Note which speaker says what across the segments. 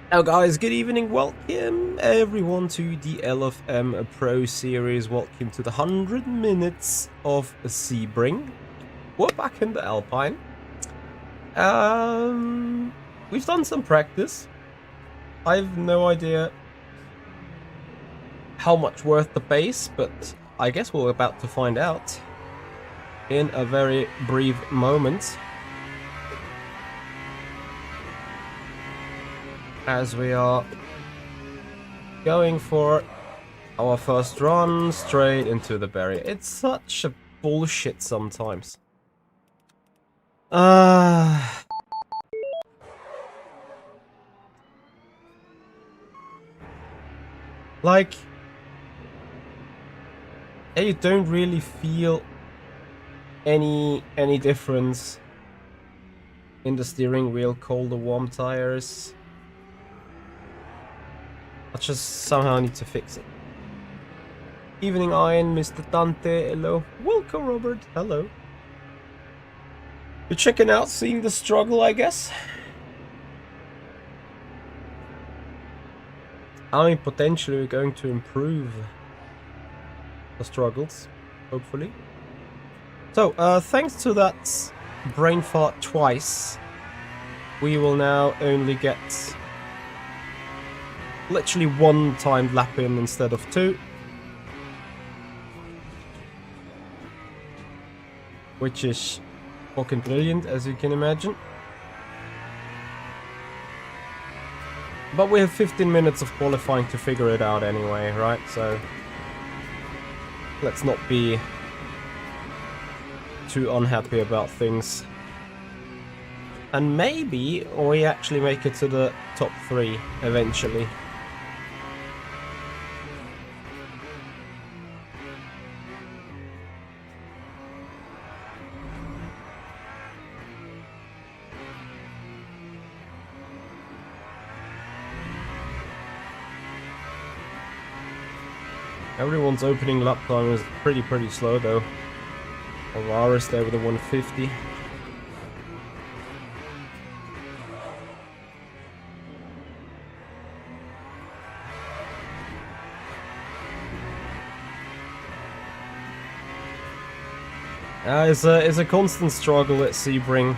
Speaker 1: Hello guys, good evening, welcome everyone to the LFM Pro Series, welcome to the 100 minutes of Sebring. We're back in the Alpine. We've done some practice. I've no idea how much worth the pace, but I guess we're about to find out in a very brief moment. As we are going for our first run straight into the barrier. It's such a bullshit sometimes. Like, you don't really feel any difference in the steering wheel, cold or warm tires. I just somehow need to fix it. Evening Iron, Mr. Dante, hello. Welcome Robert, hello. You're checking out, seeing the struggle, I guess? I mean, potentially we're going to improve the struggles, hopefully. So, thanks to that brain fart twice, we will now only get literally one timed lap in instead of two. Which is fucking brilliant, as you can imagine. But we have 15 minutes of qualifying to figure it out anyway, right? So let's not be too unhappy about things. And maybe we actually make it to the top 3 eventually. Everyone's opening lap time is pretty slow though. Alvara's there with a 150. It's a constant struggle at Sebring.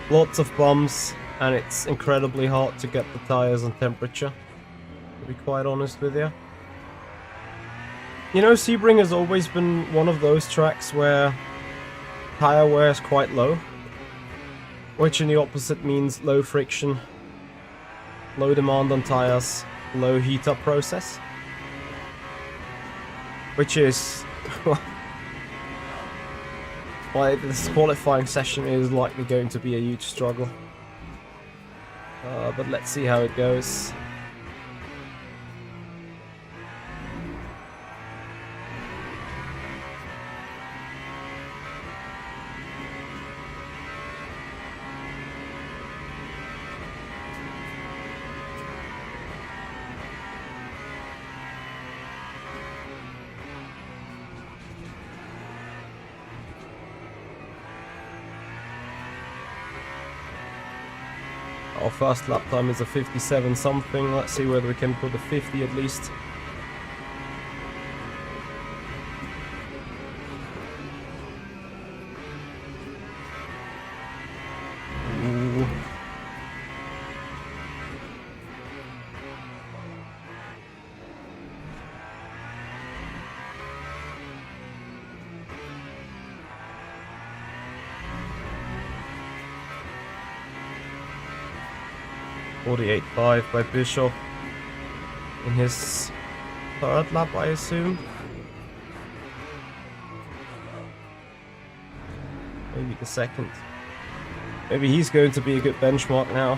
Speaker 1: Lots of bumps, and it's incredibly hard to get the tires on temperature, to be quite honest with you. You know, Sebring has always been one of those tracks where tire wear is quite low, which in the opposite means low friction, low demand on tires, low heat up process, which is why this qualifying session is likely going to be a huge struggle. But let's see how it goes. Our first lap time is a 57 something. Let's see whether we can put a 50 at least. Ooh. .48.5 by Bishop in his third lap, I assume. Maybe the second. Maybe he's going to be a good benchmark now.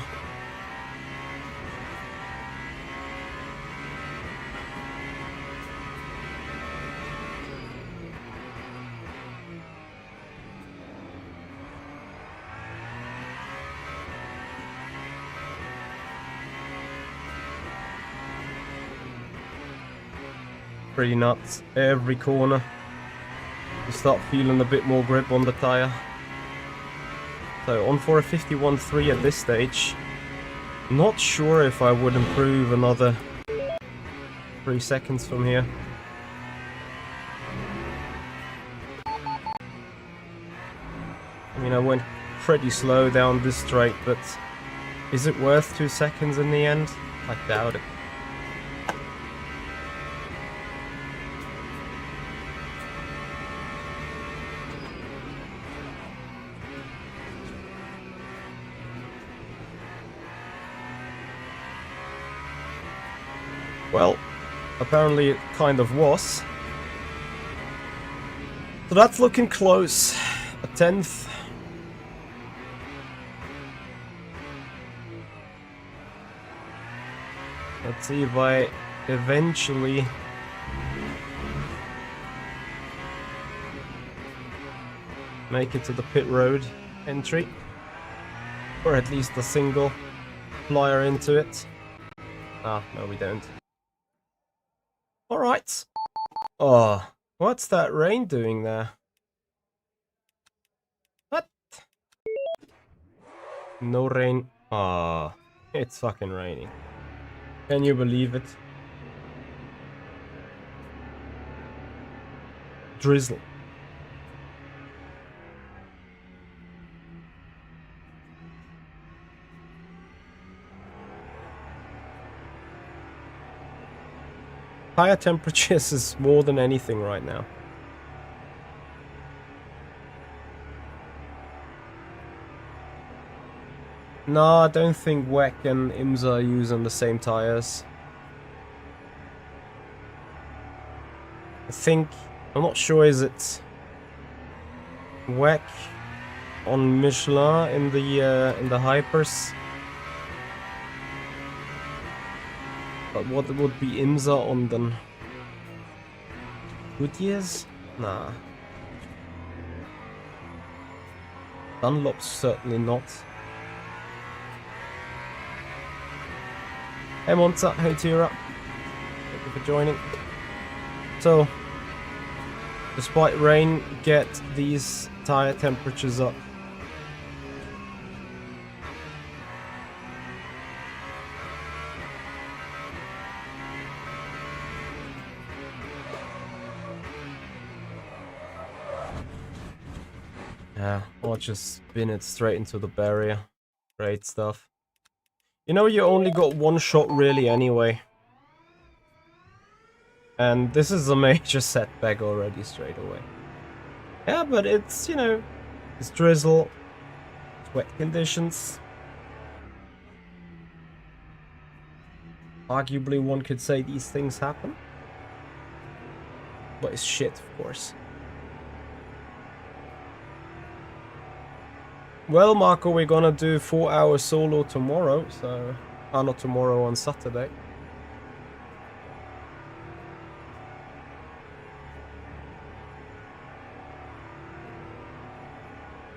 Speaker 1: Pretty nuts. Every corner you start feeling a bit more grip on the tire. So on for a 51.3 at this stage. Not sure if I would improve another 3 seconds from here. I mean, I went pretty slow down this straight, but is it worth 2 seconds in the end? I doubt it. Well, apparently it kind of was. So that's looking close. A 10th. Let's see if I eventually make it to the pit road entry. Or at least a single flyer into it. Ah, no we don't. Alright. Oh, what's that rain doing there? What? No rain. Ah, it's fucking raining. Can you believe it? Drizzle. Higher temperatures is more than anything right now. No, I don't think WEC and IMSA are using the same tires. I think, I'm not sure, is it WEC on Michelin in the Hypers? But what would be IMSA on them? Goodyears? Nah. Dunlop's certainly not. Hey Monza, hey Tira. Thank you for joining. So, despite rain, get these tire temperatures up. Yeah, or just spin it straight into the barrier. Great stuff. You know, you only got one shot really anyway. And this is a major setback already straight away. Yeah, but it's, you know, it's drizzle, it's wet conditions. Arguably one could say these things happen. But it's shit, of course. Well, Marco, we're gonna do 4-hour solo tomorrow, so... not tomorrow, on Saturday.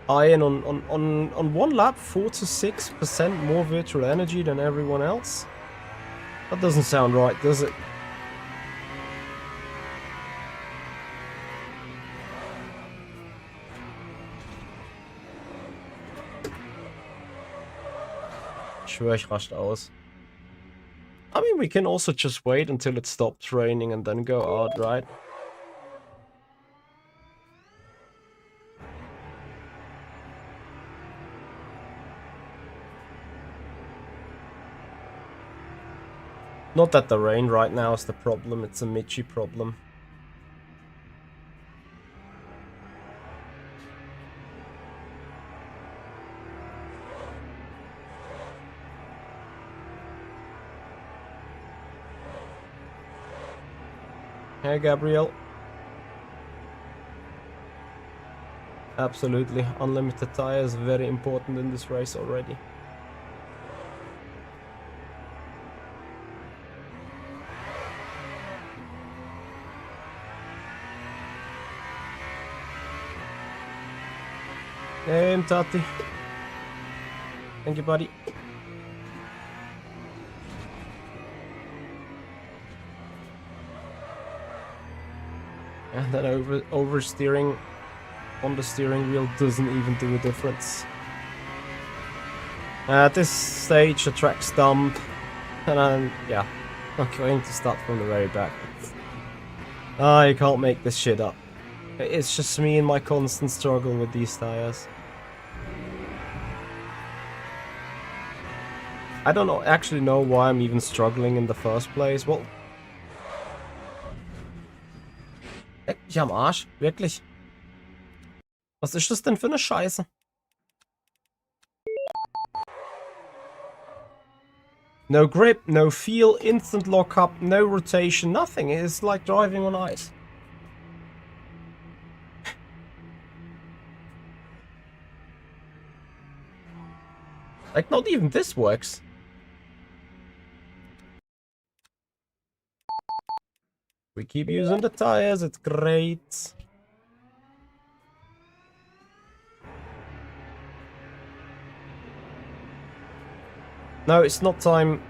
Speaker 1: And on one lap, 4 to 6% more virtual energy than everyone else? That doesn't sound right, does it? Ich schwöre, ich raste aus. I mean, we can also just wait until it stops raining and then go out, right? Not that the rain right now is the problem, it's a Michi problem. Hey, Gabriel. Absolutely, unlimited tires, very important in this race already. Hey, Tati. Thank you, buddy. And that oversteering on the steering wheel doesn't even do a difference. At this stage, the track's dumped, and I'm, yeah, I'm going to start from the very back. I can't make this shit up. It's just me and my constant struggle with these tires. I don't actually know why I'm even struggling in the first place. Well, leck mich am Arsch, wirklich. Was ist das denn für eine Scheiße? No grip, no feel, instant lockup, no rotation, nothing. It's like driving on ice. Like, not even this works. We keep using the tires, it's great. No, it's not time.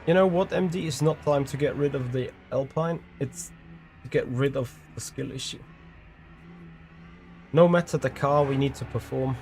Speaker 1: You know what, MD? It's not time to get rid of the Alpine. It's to get rid of the skill issue. No matter the car, we need to perform.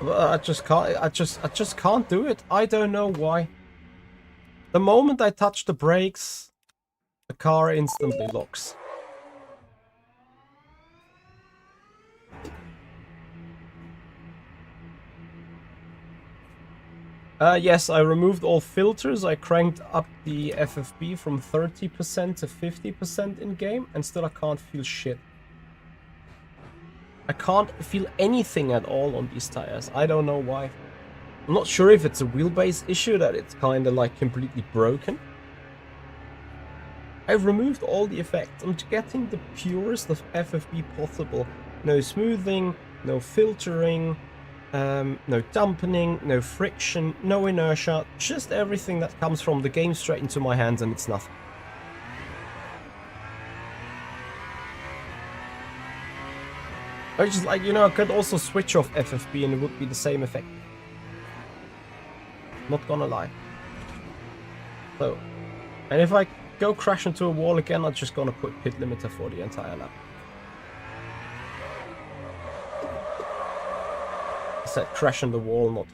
Speaker 1: I just can't. I just can't do it. I don't know why. The moment I touch the brakes, the car instantly locks. Yes, I removed all filters. I cranked up the FFB from 30% to 50% in game, and still I can't feel shit. I can't feel anything at all on these tires. I don't know why. I'm not sure if it's a wheelbase issue, that it's kind of like completely broken. I've removed all the effects. I'm getting the purest of FFB possible. No smoothing, no filtering, no dampening, no friction, no inertia. Just everything that comes from the game straight into my hands, and it's nothing. I just, like, you know, I could also switch off FFB and it would be the same effect. Not gonna lie. So, and if I go crash into a wall again, I'm just gonna put pit limiter for the entire lap. I said crash in the wall, not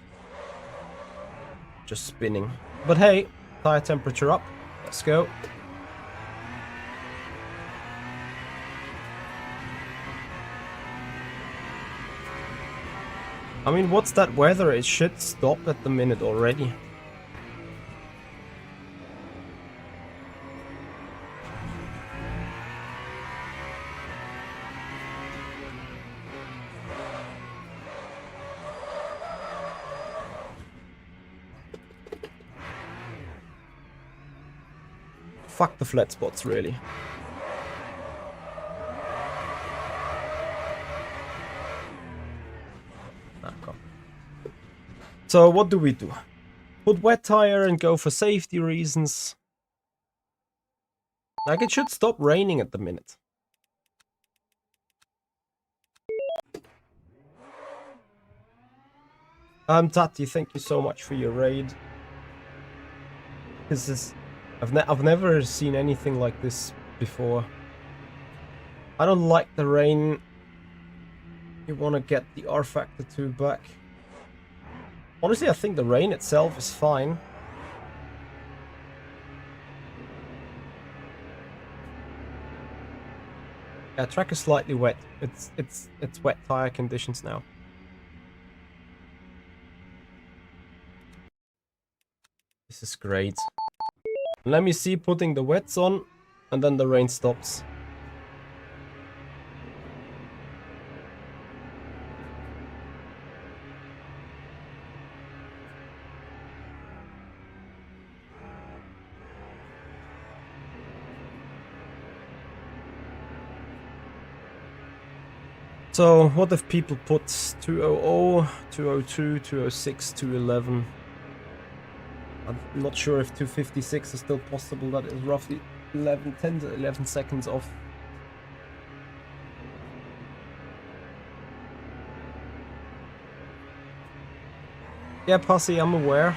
Speaker 1: just spinning. But hey, tire temperature up. Let's go. I mean, what's that weather? It should stop at the minute already. Fuck the flat spots, really. So what do we do? Put wet tire and go for safety reasons. Like, it should stop raining at the minute. Tati, thank you so much for your raid. This is... I've never seen anything like this before. I don't like the rain. You want to get the R factor 2 back. Honestly, I think the rain itself is fine. Yeah, track is slightly wet. It's wet tire conditions now. This is great. Let me see putting the wets on, and then the rain stops. So what if people put 200, 202, 206, 211? I'm not sure if 256 is still possible. That is roughly 10 to 11 seconds off. Yeah, Pussy, I'm aware.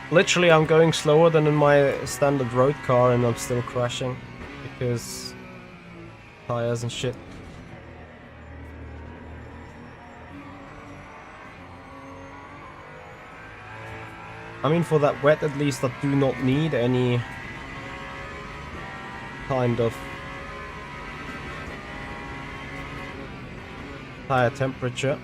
Speaker 1: Literally, I'm going slower than in my standard road car and I'm still crashing because tires and shit. I mean, for that wet, at least I do not need any kind of higher temperature.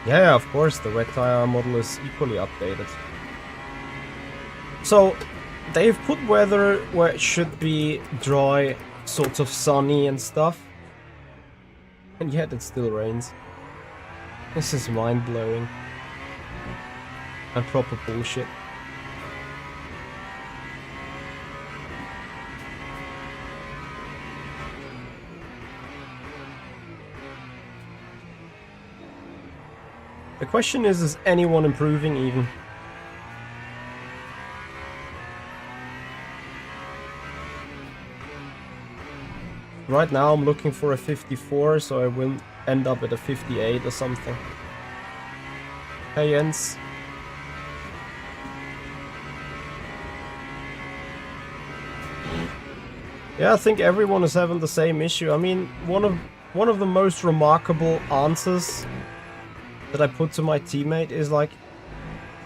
Speaker 1: Yeah, of course, the wet tire model is equally updated. So, they've put weather where it should be dry, sort of sunny and stuff. And yet it still rains. This is mind-blowing. And proper bullshit. The question is anyone improving even? Right now I'm looking for a 54, so I will end up at a 58 or something. Hey Jens. Yeah, I think everyone is having the same issue. I mean, one of the most remarkable answers that I put to my teammate is like,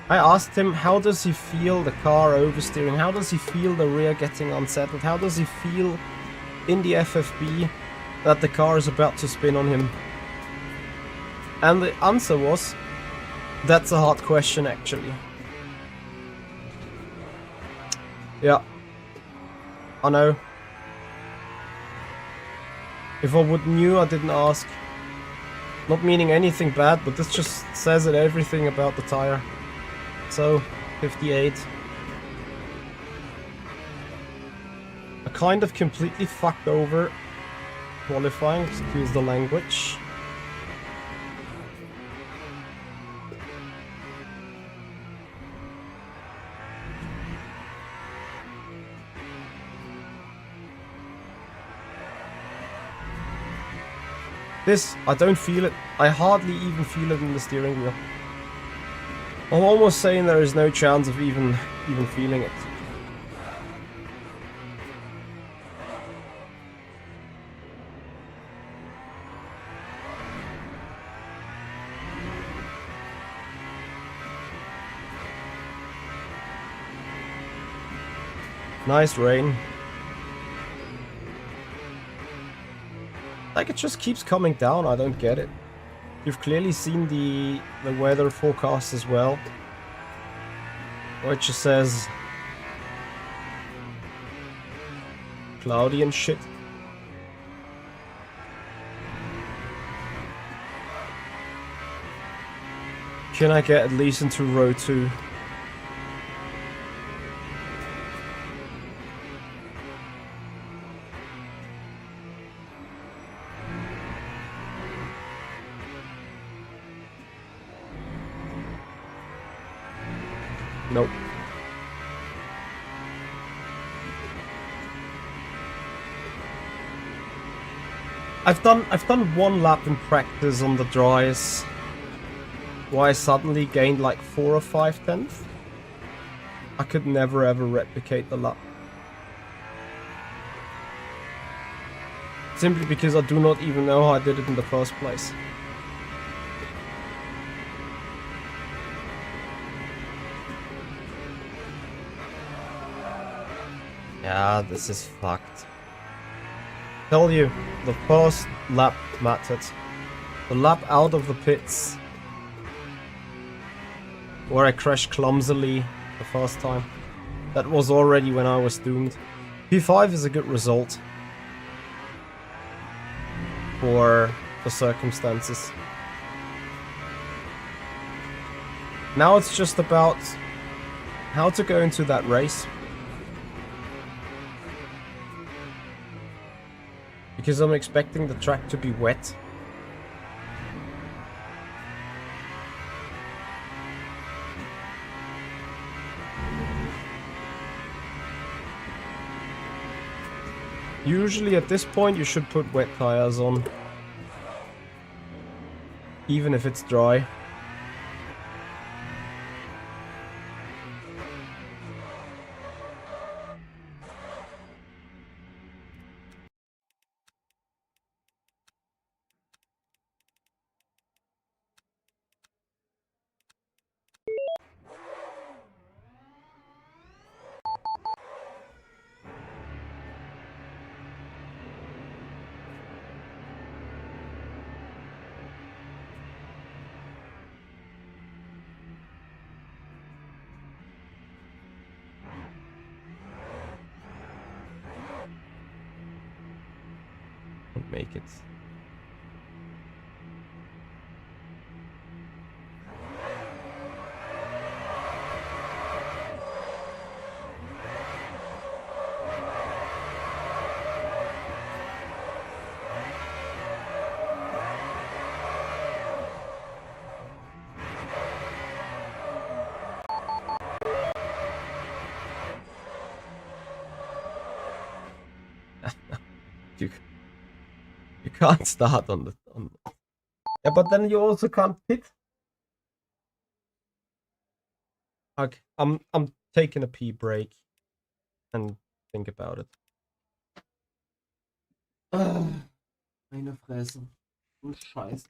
Speaker 1: I asked him how does he feel the car oversteering, how does he feel the rear getting unsettled, how does he feel in the FFB that the car is about to spin on him. And the answer was, that's a hard question actually. Yeah, I know. If I would knew, I didn't ask. Not meaning anything bad, but this just says it everything about the tire. So, 58. I kind of completely fucked over qualifying, excuse the language. This, I don't feel it. I hardly even feel it in the steering wheel. I'm almost saying there is no chance of even feeling it. Nice rain. Like, it just keeps coming down, I don't get it. You've clearly seen the weather forecast as well, where it just says cloudy and shit. Can I get at least into row 2? Nope. I've done one lap in practice on the dries, where I suddenly gained like 4 or 5 tenths. I could never ever replicate the lap. Simply because I do not even know how I did it in the first place. Yeah, this is fucked. Tell you, the first lap mattered. The lap out of the pits, where I crashed clumsily the first time. That was already when I was doomed. P5 is a good result for the circumstances. Now it's just about how to go into that race. Because I'm expecting the track to be wet. Usually at this point you should put wet tires on. Even if it's dry. Make it. You can't start on the yeah, but then you also can't pit. Okay, I'm taking a pee break and think about it. Meine Fresse. Scheiße.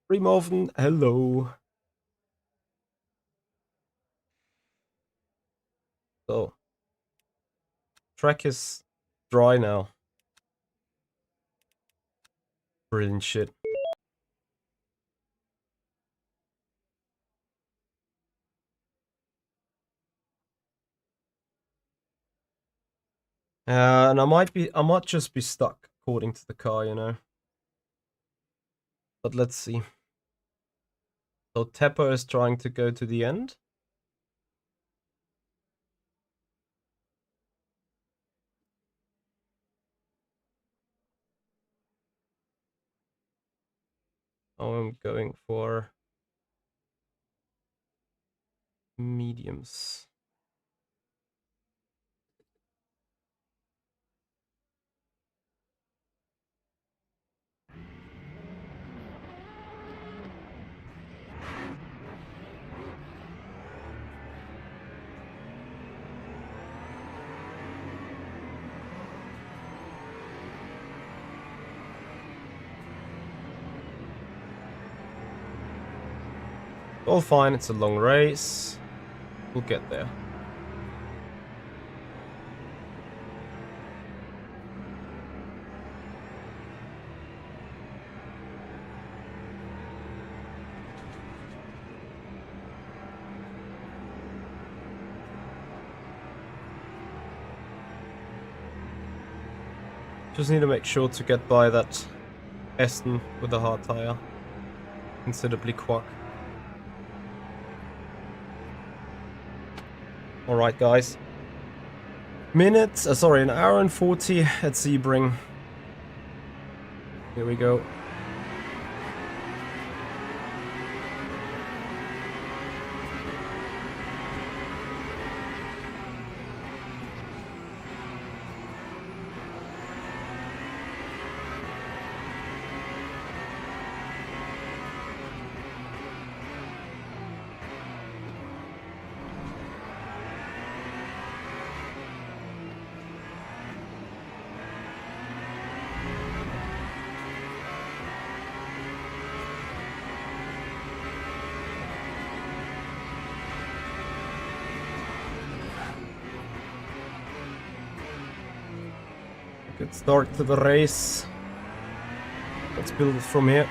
Speaker 1: Removen, hello. So, track is dry now. Brilliant shit. And I might just be stuck according to the car, you know. But let's see. So Teppo is trying to go to the end. Oh, I'm going for mediums. All fine, it's a long race. We'll get there. Just need to make sure to get by that Aston with a hard tire considerably quick. Alright guys. An hour and 40 at Sebring. Here we go. Good start to the race. Let's build it from here.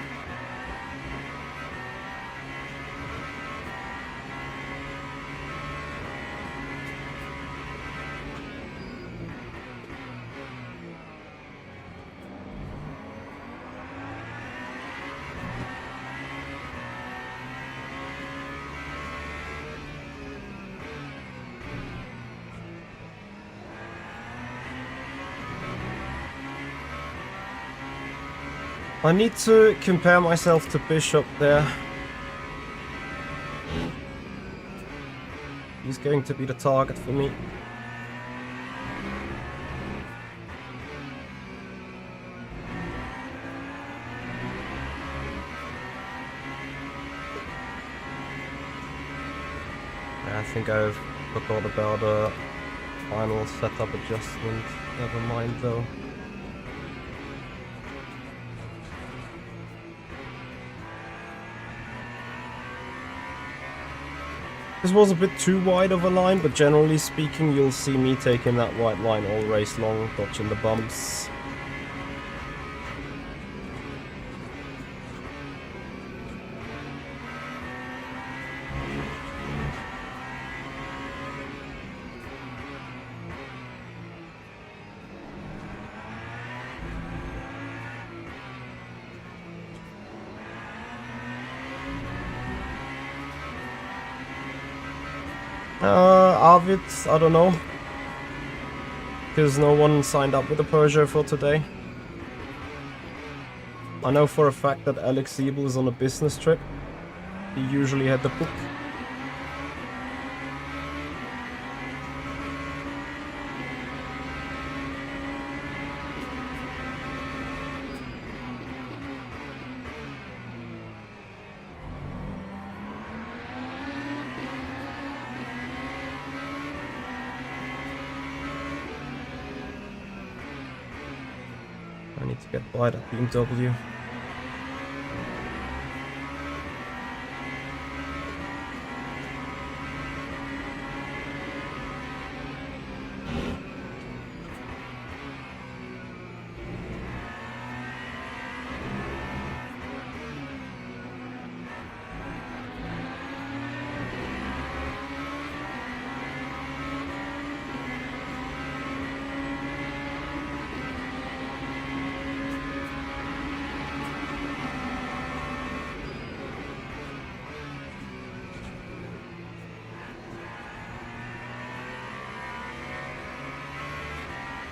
Speaker 1: I need to compare myself to Bishop there. He's going to be the target for me. I think I've forgot about a final setup adjustment. Never mind though. This was a bit too wide of a line, but generally speaking, you'll see me taking that white line all race long, dodging the bumps. Arvid, I don't know, because no one signed up with a Peugeot for today. I know for a fact that Alex Siebel is on a business trip. He usually had the book. I need to get by that BMW.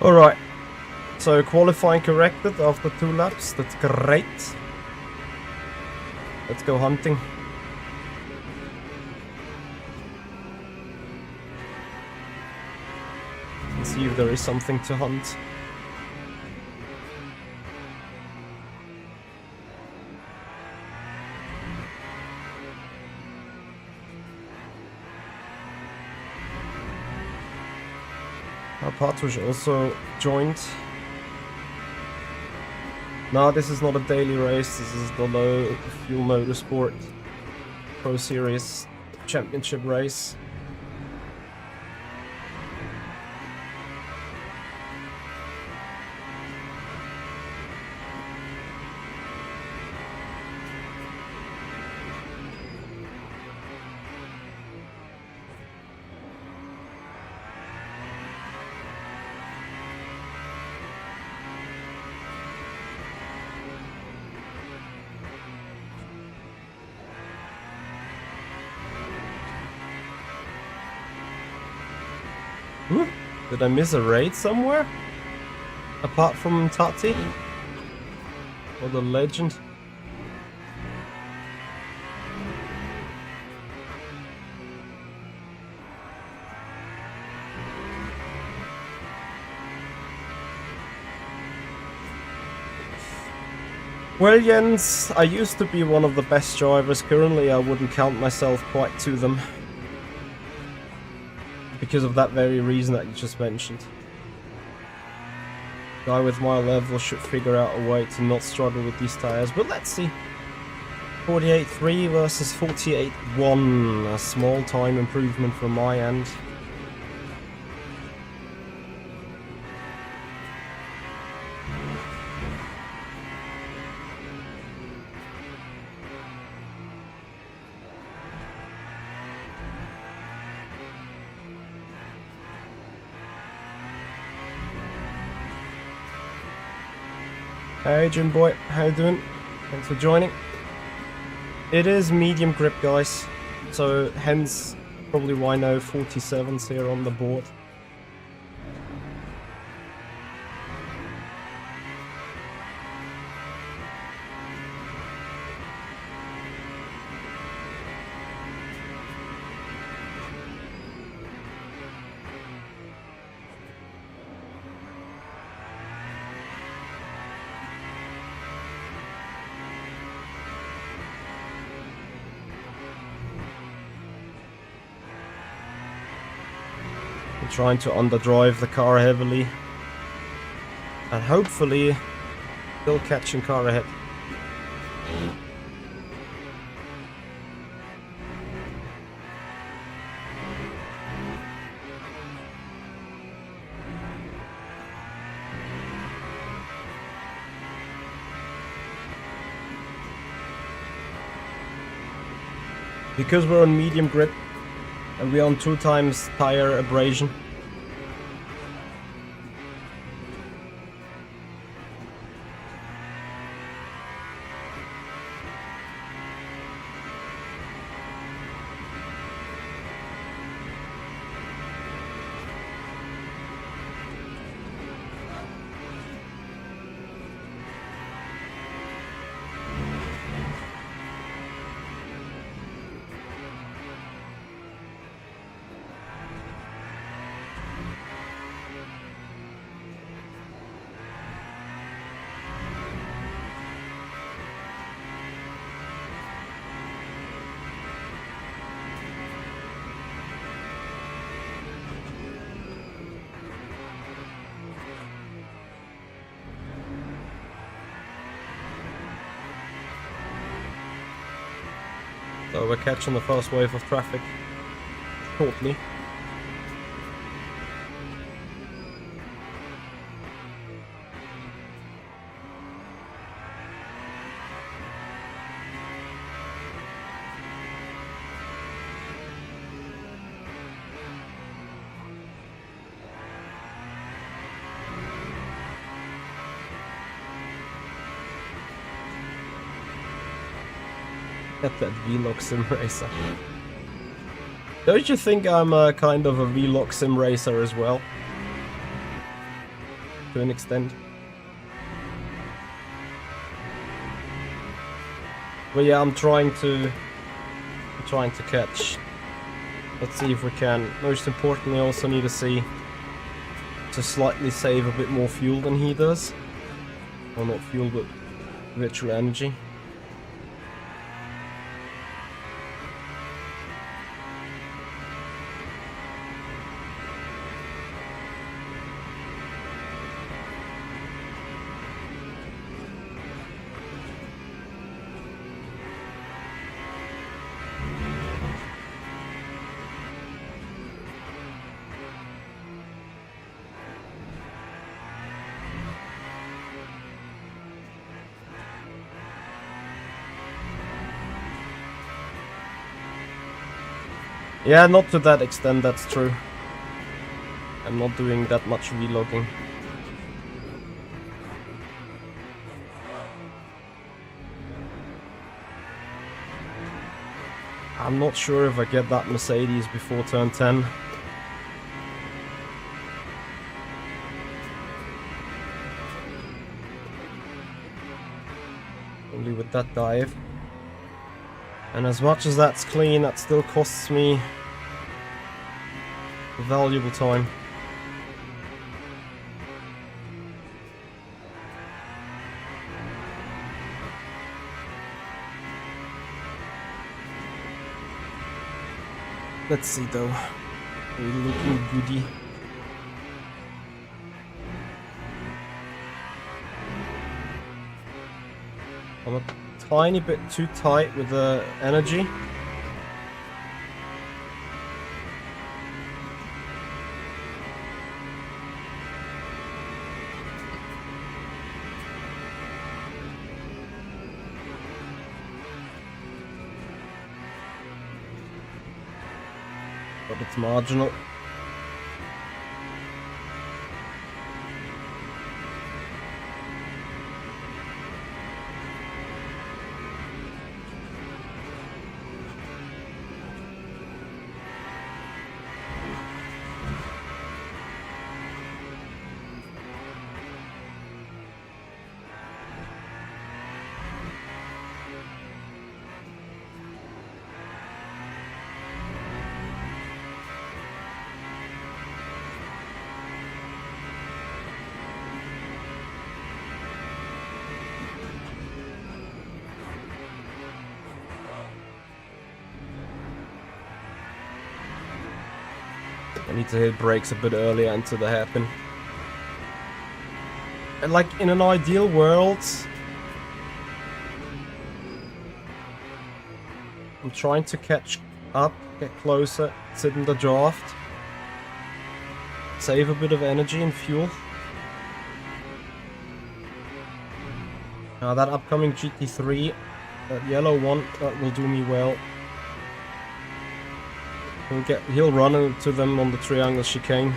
Speaker 1: Alright, so qualifying corrected after 2 laps, that's great. Let's go hunting. Let's see if there is something to hunt. Patush also joined. No, this is not a daily race, this is the Low Fuel Motorsport Pro Series Championship race. Did I miss a raid somewhere? Apart from Tati? Or the legend? Well, Jens, I used to be one of the best drivers. Currently, I wouldn't count myself quite to them. Because of that very reason that you just mentioned. Guy with my level should figure out a way to not struggle with these tires, but let's see. 48.3 versus 48.1. A small time improvement from my end. Hey Jim boy, how you doing? Thanks for joining. It is medium grip, guys, so hence probably why no 47s here on the board. Trying to underdrive the car heavily and hopefully still catching car ahead. Because we're on medium grip and we're on 2 times tire abrasion. So we're catching the first wave of traffic shortly. Get that vlog sim racer. Don't you think I'm a kind of a vlog sim racer as well? To an extent. But yeah, I'm trying to catch. Let's see if we can. Most importantly, I also need to see to slightly save a bit more fuel than he does. Well, not fuel, but virtual energy. Yeah, not to that extent, that's true. I'm not doing that much vlogging. I'm not sure if I get that Mercedes before turn 10. only with that dive. And as much as that's clean, that still costs me valuable time. Let's see though. We're looking goody. I'm a tiny bit too tight with the energy. But it's marginal. I need to hit brakes a bit earlier into the hairpin. And like in an ideal world, I'm trying to catch up, get closer, sit in the draft, save a bit of energy and fuel. Now that upcoming GT3, that yellow one, that will do me well. He'll run into them on the triangle chicane.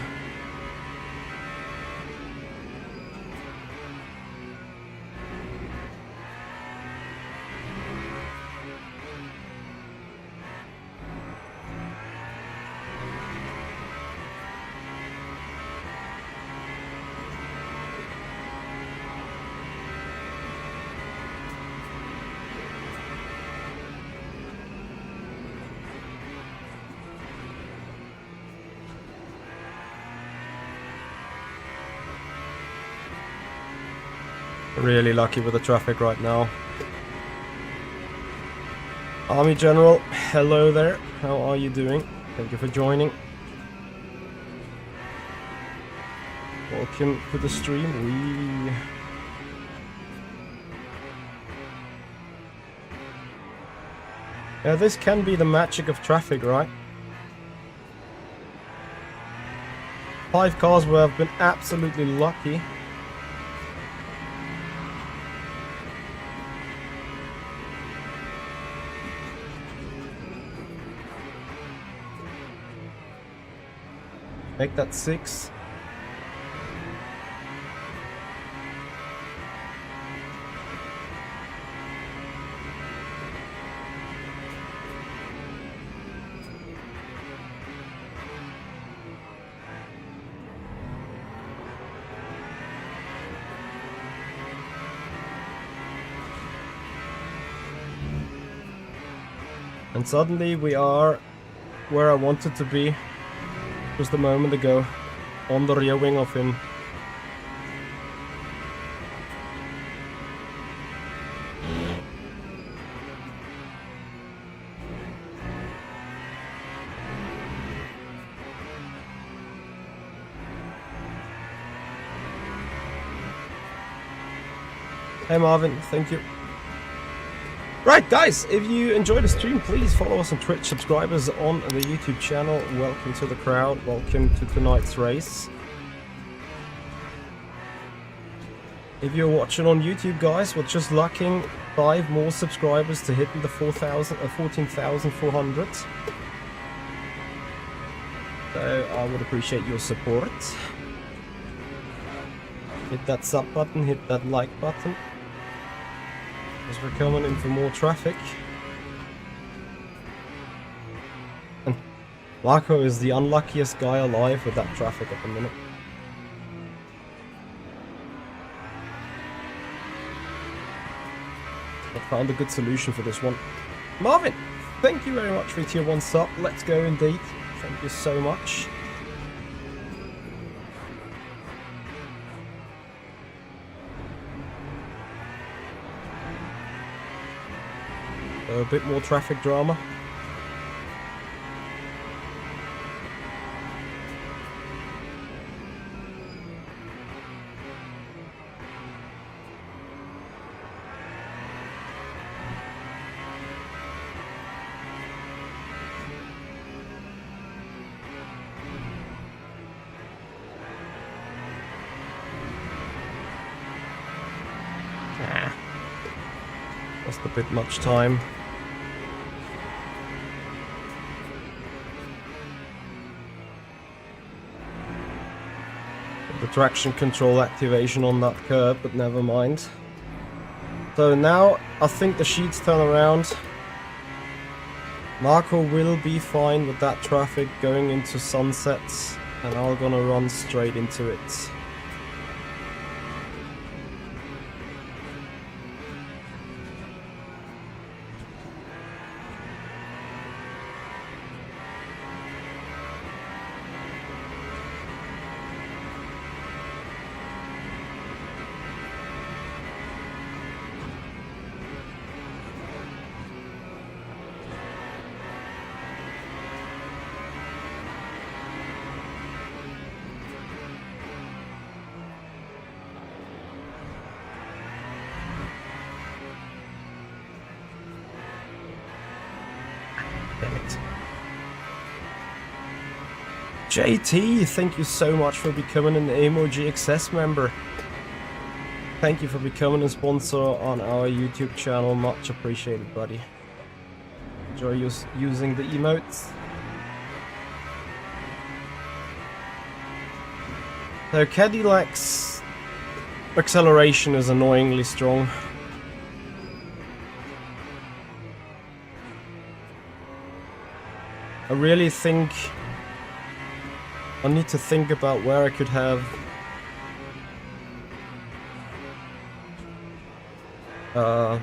Speaker 1: Really lucky with the traffic right now. Army General, hello there. How are you doing? Thank you for joining. Welcome to the stream. Yeah, this can be the magic of traffic, right? 5 cars where I've been absolutely lucky. Make that 6. And suddenly we are where I wanted to be just a moment ago, on the rear wing of him. Hey Marvin, thank you. Right guys, if you enjoyed the stream, please follow us on Twitch, subscribers on the YouTube channel. Welcome to the crowd, welcome to tonight's race. If you're watching on YouTube guys, we're just lacking 5 more subscribers to hit the 14,400. So I would appreciate your support. Hit that sub button, hit that like button. As we're coming in for more traffic. And Marco is the unluckiest guy alive with that traffic at the minute. found a good solution for this one. Marvin, thank you very much for your tier 1 sub. Let's go indeed. Thank you so much. A bit more traffic drama. Lost a bit much time. The traction control activation on that curb, but never mind. So now I think the sheets turn around. Marco will be fine with that traffic going into sunsets, and I'm gonna run straight into it. Damn it. JT, thank you so much for becoming an Emo GXS member. Thank you for becoming a sponsor on our YouTube channel. Much appreciated, buddy. Enjoy using the emotes. So Cadillac's acceleration is annoyingly strong. I really think I need to think about where I could have a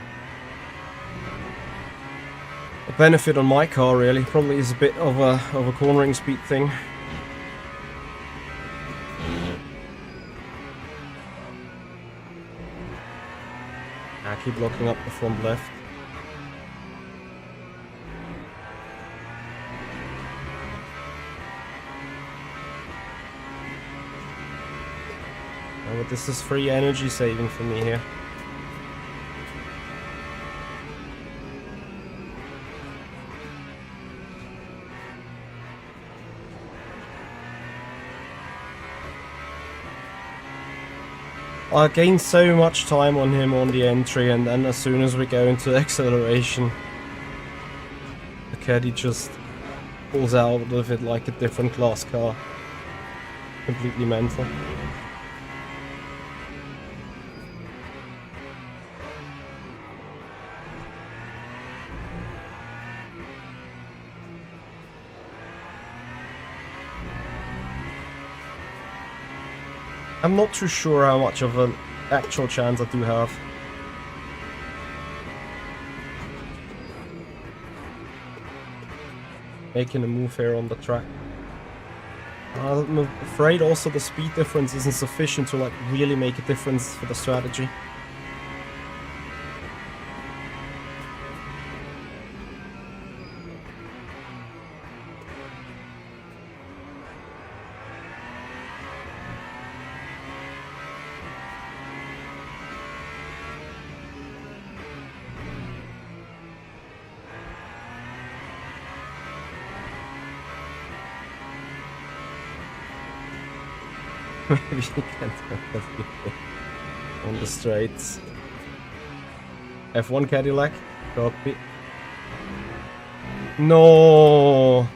Speaker 1: benefit on my car. Really, probably is a bit of a cornering speed thing. I keep locking up the front left. Oh, but this is free energy saving for me here. I gained so much time on him on the entry, and then as soon as we go into acceleration, the caddy just pulls out of it like a different class car. Completely mental. I'm not too sure how much of an actual chance I do have. Making a move here on the track. I'm afraid also the speed difference isn't sufficient to like really make a difference for the strategy. Maybe you can on the straights. F1 Cadillac, copy. No!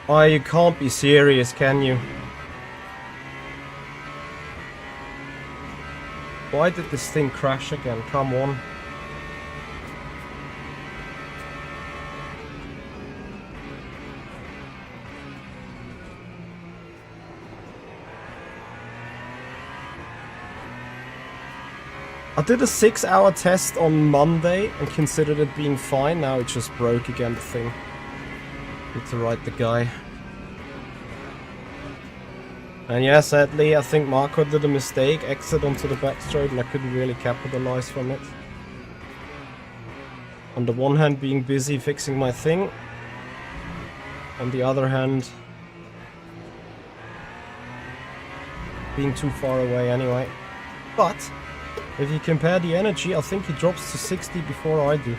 Speaker 1: Oh, you can't be serious, can you? Why did this thing crash again? Come on. I did a 6-hour test on Monday and considered it being fine. Now it just broke again, the thing. Need to write the guy. And yeah, sadly, I think Marco did a mistake, exit onto the backstraight, and I couldn't really capitalize from it. On the one hand, being busy fixing my thing. On the other hand, being too far away anyway. But if you compare the energy, I think he drops to 60 before I do.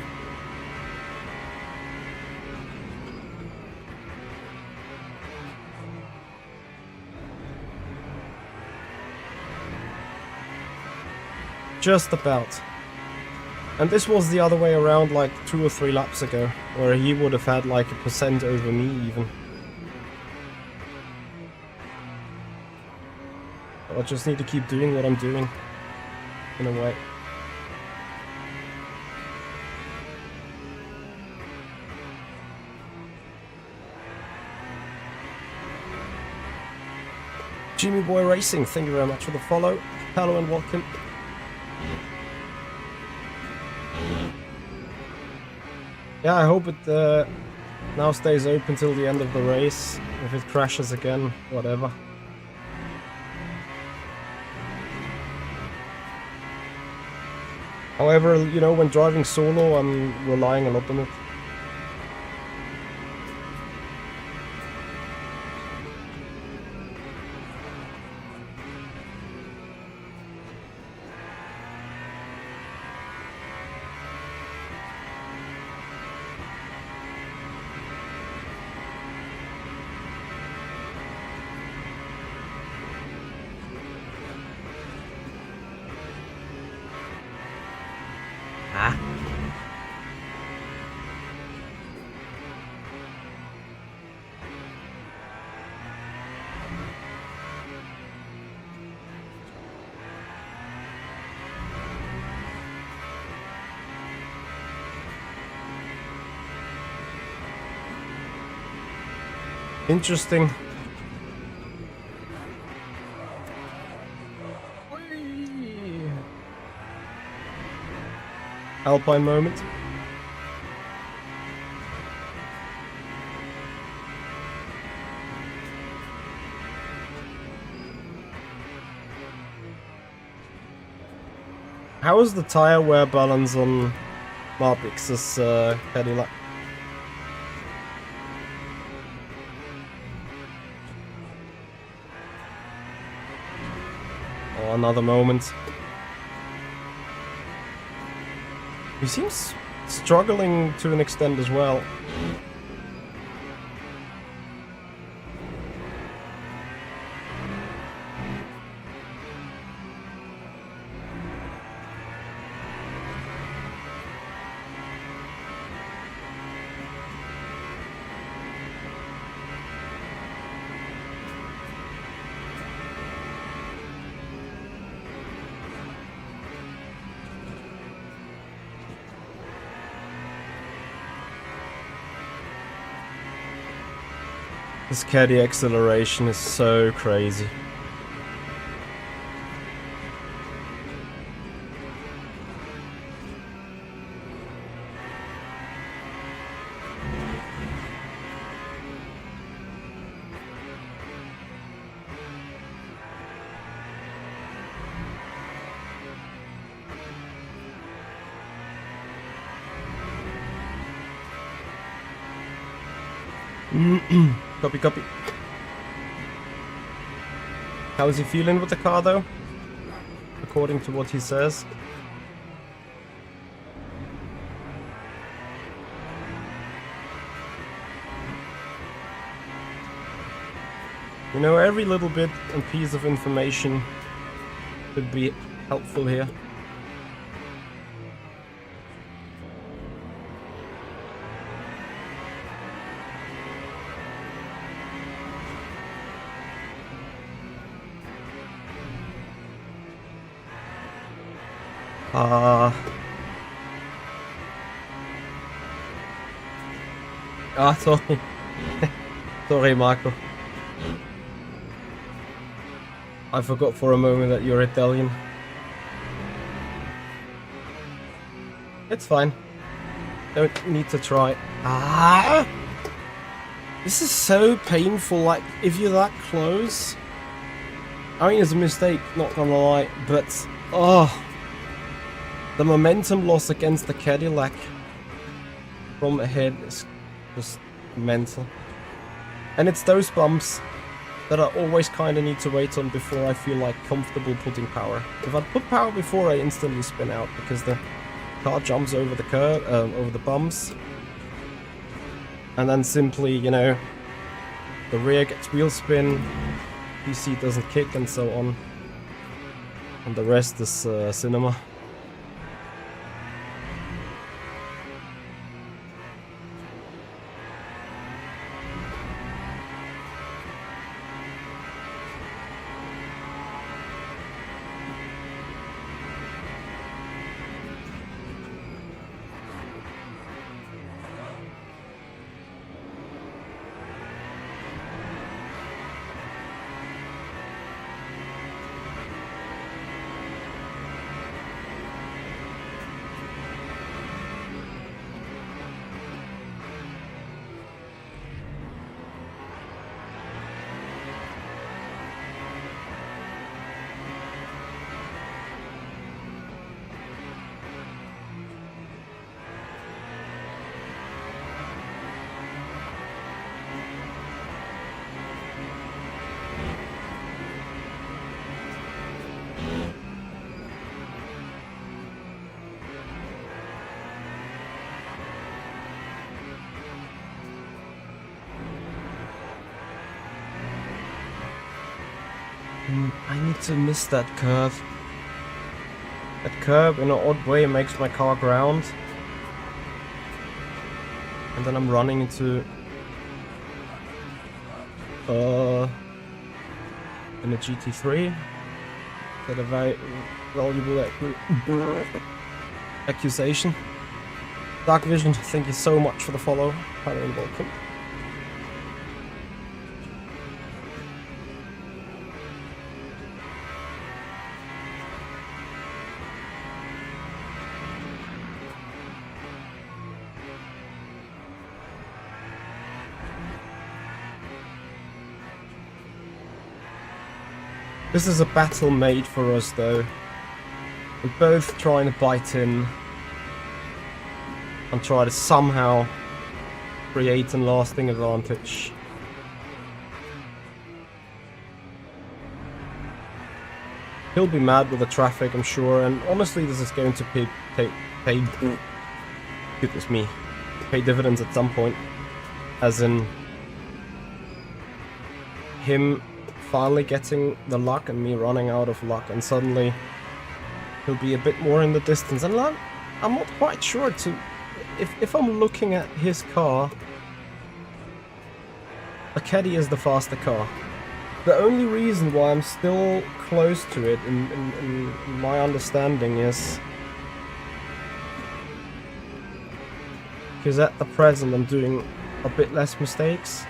Speaker 1: Just about. And this was the other way around like 2 or 3 laps ago, where he would have had like 1% over me even. I just need to keep doing what I'm doing, in a way. Jimmy Boy Racing, thank you very much for the follow. Hello and welcome. Yeah, I hope it now stays open till the end of the race. If it crashes again, whatever. However, you know, when driving solo, I'm relying a lot on it. Interesting. Whee! Alpine moment. How is the tire wear balance on Marbix's Cadillac? Oh, another moment. He seems struggling to an extent as well. This caddy acceleration is so crazy. Copy, copy. How is he feeling with the car though? According to what he says. You know, every little bit and piece of information could be helpful here. Sorry. Sorry, Marco. I forgot for a moment that you're Italian. It's fine. Don't need to try. Ah! This is so painful, like, if you're that close. I mean, it's a mistake, not gonna lie, but... Oh! The momentum loss against the Cadillac from ahead is just mental. And it's those bumps that I always kind of need to wait on before I feel like comfortable putting power. If I put power before, I instantly spin out because the car jumps over the curve, over the bumps. And then simply, you know, the rear gets wheel spin, PC doesn't kick and so on. And the rest is cinema. I need to miss that curve. That curve in an odd way makes my car ground. And then I'm running into in a GT3. That's a very valuable accusation. Dark Vision, thank you so much for the follow. Hello and welcome. This is a battle made for us though. We're both trying to bite in and try to somehow create a lasting advantage. He'll be mad with the traffic, I'm sure, and honestly this is going to pay goodness me, pay dividends at some point. As in him finally getting the luck and me running out of luck, and suddenly he'll be a bit more in the distance. And I'm not quite sure to if I'm looking at his car, a Caddy is the faster car. The only reason why I'm still close to it in my understanding is because at the present I'm doing a bit less mistakes.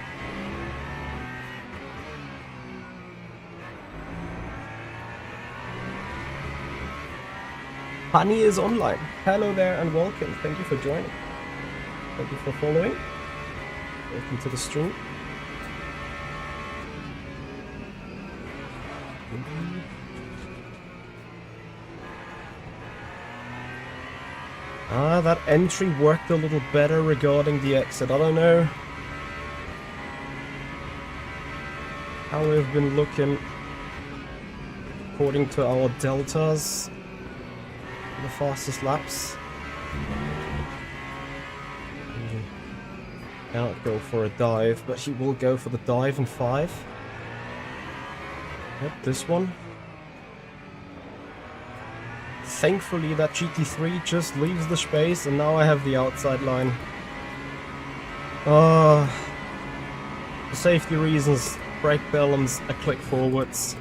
Speaker 1: Honey is online. Hello there and welcome. Thank you for joining. Thank you for following. Welcome to the stream. Ah, that entry worked a little better regarding the exit. I don't know how we've been looking according to our deltas. The fastest laps. He cannot go for a dive, but he will go for the dive in 5. Yep, this one. Thankfully that GT3 just leaves the space and now I have the outside line. For safety reasons, brake balance a click forwards.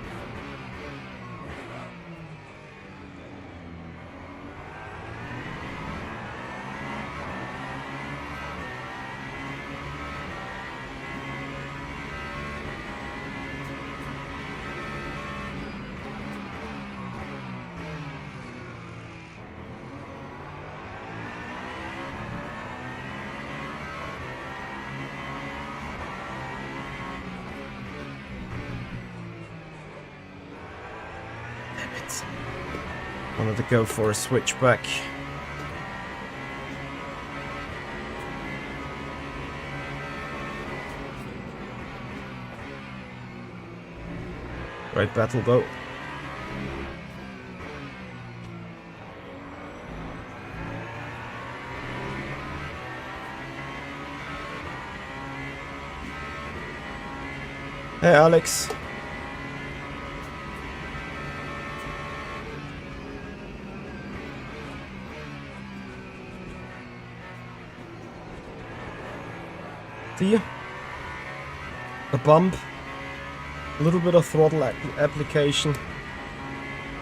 Speaker 1: but wanted to go for a switchback. Great battle though. Hey Alex. See? A bump. A little bit of throttle application.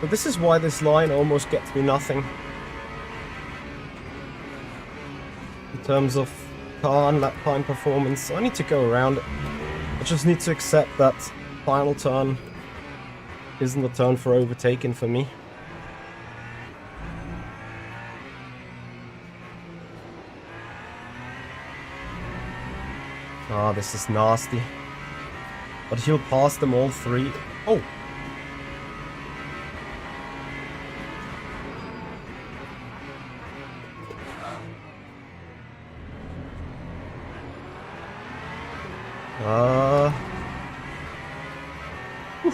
Speaker 1: But this is why this line almost gets me nothing. In terms of car and lap time performance, I need to go around it. I just need to accept that final turn isn't the turn for overtaking for me. Ah, this is nasty. But he'll pass them all three. Oh! Whew.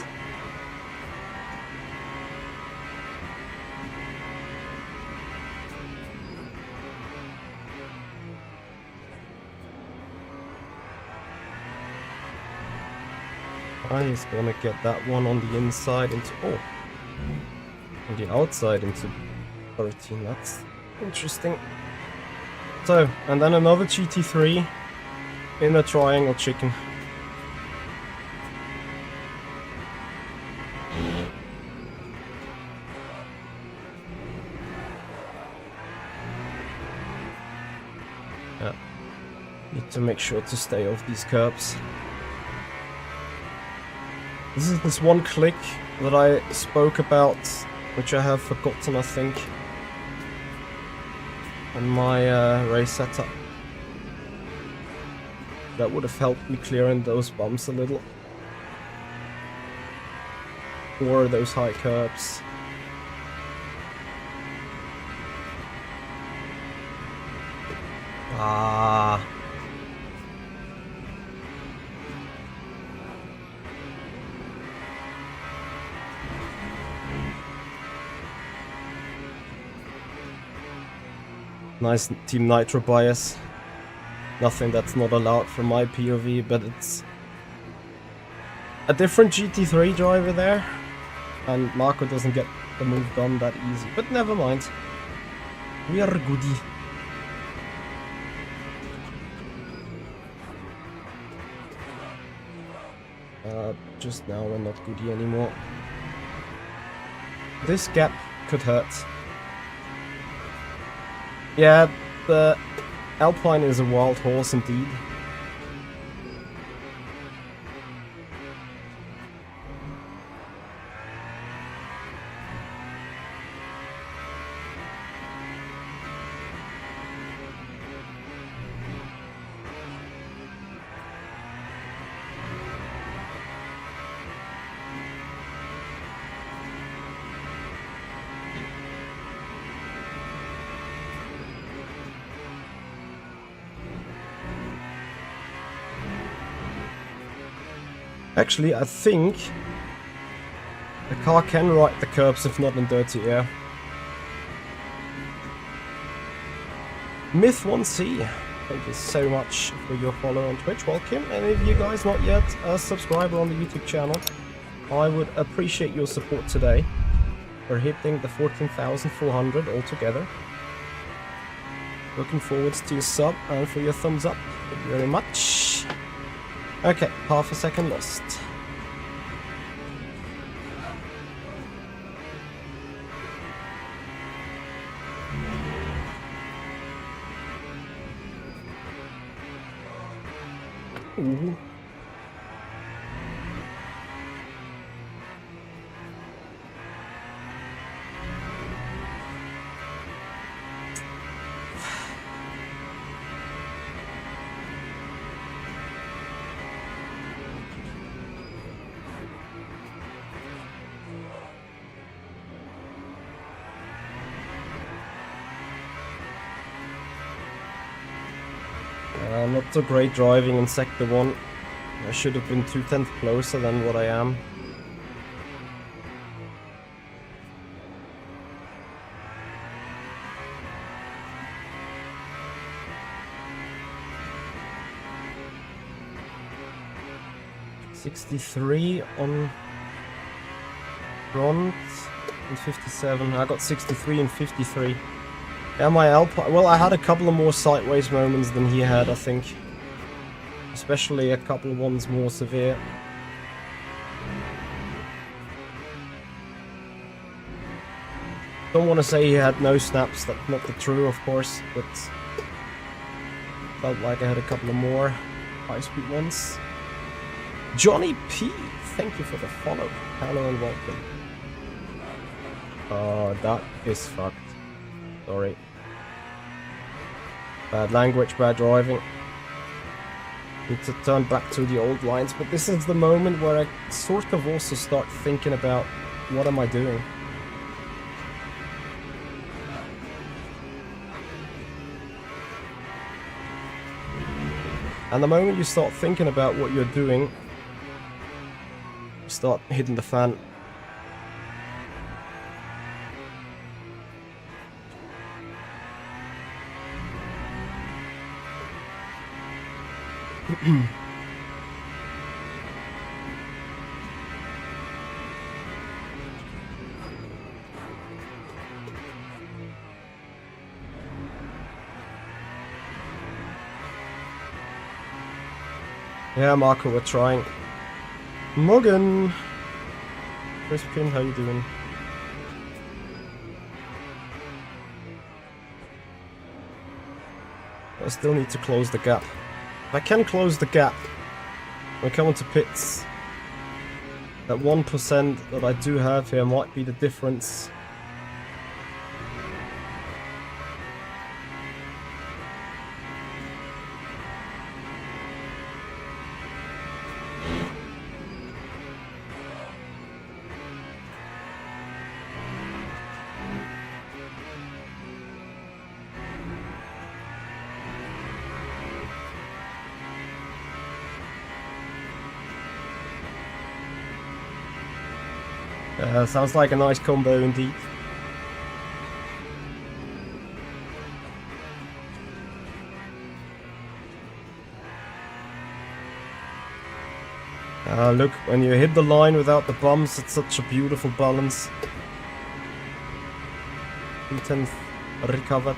Speaker 1: I just want to get that one on the inside into... Oh! On the outside into 13. That's interesting. So, and then another GT3 in a triangle chicken. Yeah. Need to make sure to stay off these curbs. This is this one click that I spoke about, which I have forgotten, I think, on my race setup. That would have helped me clearing those bumps a little. Or those high curbs. Ah. Nice Team Nitro bias. Nothing that's not allowed from my POV, but it's a different GT3 driver there, and Marco doesn't get the move done that easy. But never mind. We are goody. Just now we're not goody anymore. This gap could hurt. Yeah, the Alpine is a wild horse indeed. Actually, I think the car can ride the curbs if not in dirty air. Myth1C, thank you so much for your follow on Twitch. Welcome. And if you guys not yet a subscriber on the YouTube channel, I would appreciate your support today. We're hitting the 14,400 altogether. Looking forward to your sub and for your thumbs up. Thank you very much. Okay, half a second lost. Ooh. Not so great driving in Sector 1. I should have been 2/10 closer than what I am. .63 on front and 57. I got 63 and 53. Yeah, my Alpine... Well, I had a couple of more sideways moments than he had, I think. Especially a couple of ones more severe. Don't want to say he had no snaps, that's not the true, of course, but felt like I had a couple of more high-speed ones. Johnny P, thank you for the follow. Hello and welcome. Oh, that is fucked. Sorry. Bad language, bad driving. Need to turn back to the old lines, but this is the moment where I sort of also start thinking about what am I doing? And the moment you start thinking about what you're doing, you start hitting the fan. Yeah, Marco, we're trying. Morgan! Crispin, how you doing? I still need to close the gap. If I can close the gap when I come into pits, that 1% that I do have here might be the difference. Sounds like a nice combo indeed. Look, when you hit the line without the bumps, it's such a beautiful balance. 2/10 recovered.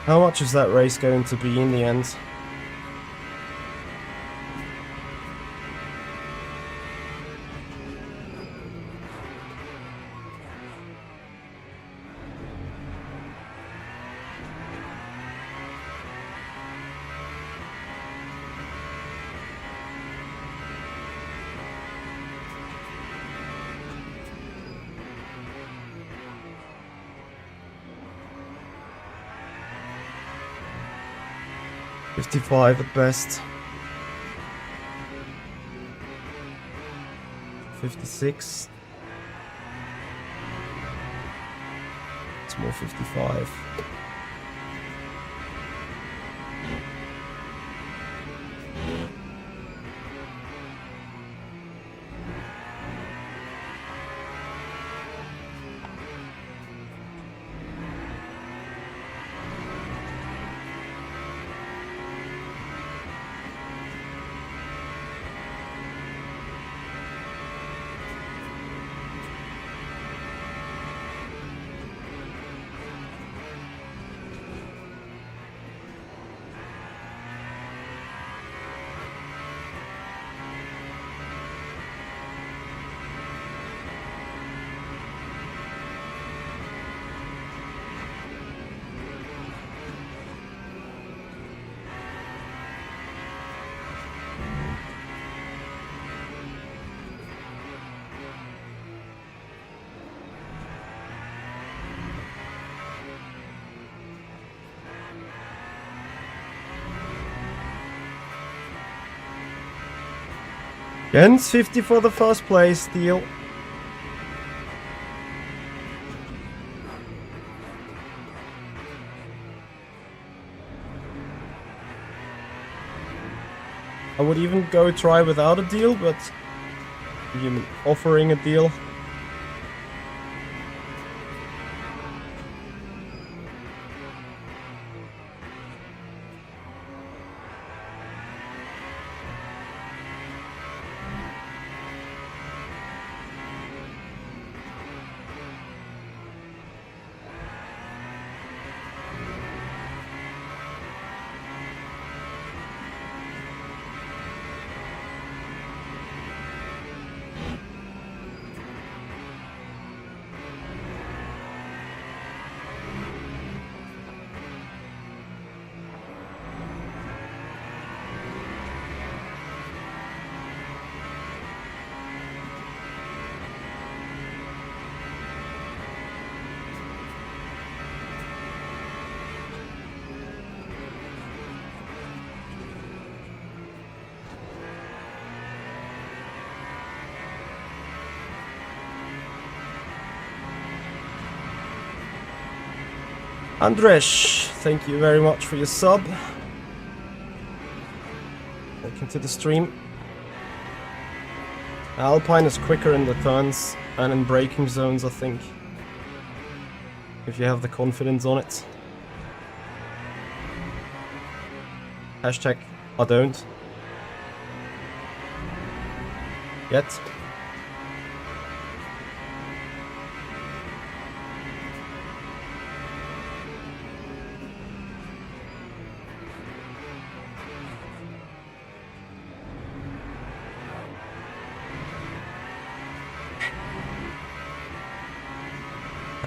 Speaker 1: How much is that race going to be in the end? .55 at best. 56. It's more 55. Jens, 50 for the first place deal. I would even go try without a deal, but even offering a deal. Andresh, thank you very much for your sub. Welcome to the stream. Alpine is quicker in the turns and in braking zones, I think. If you have the confidence on it. Hashtag I don't. Yet.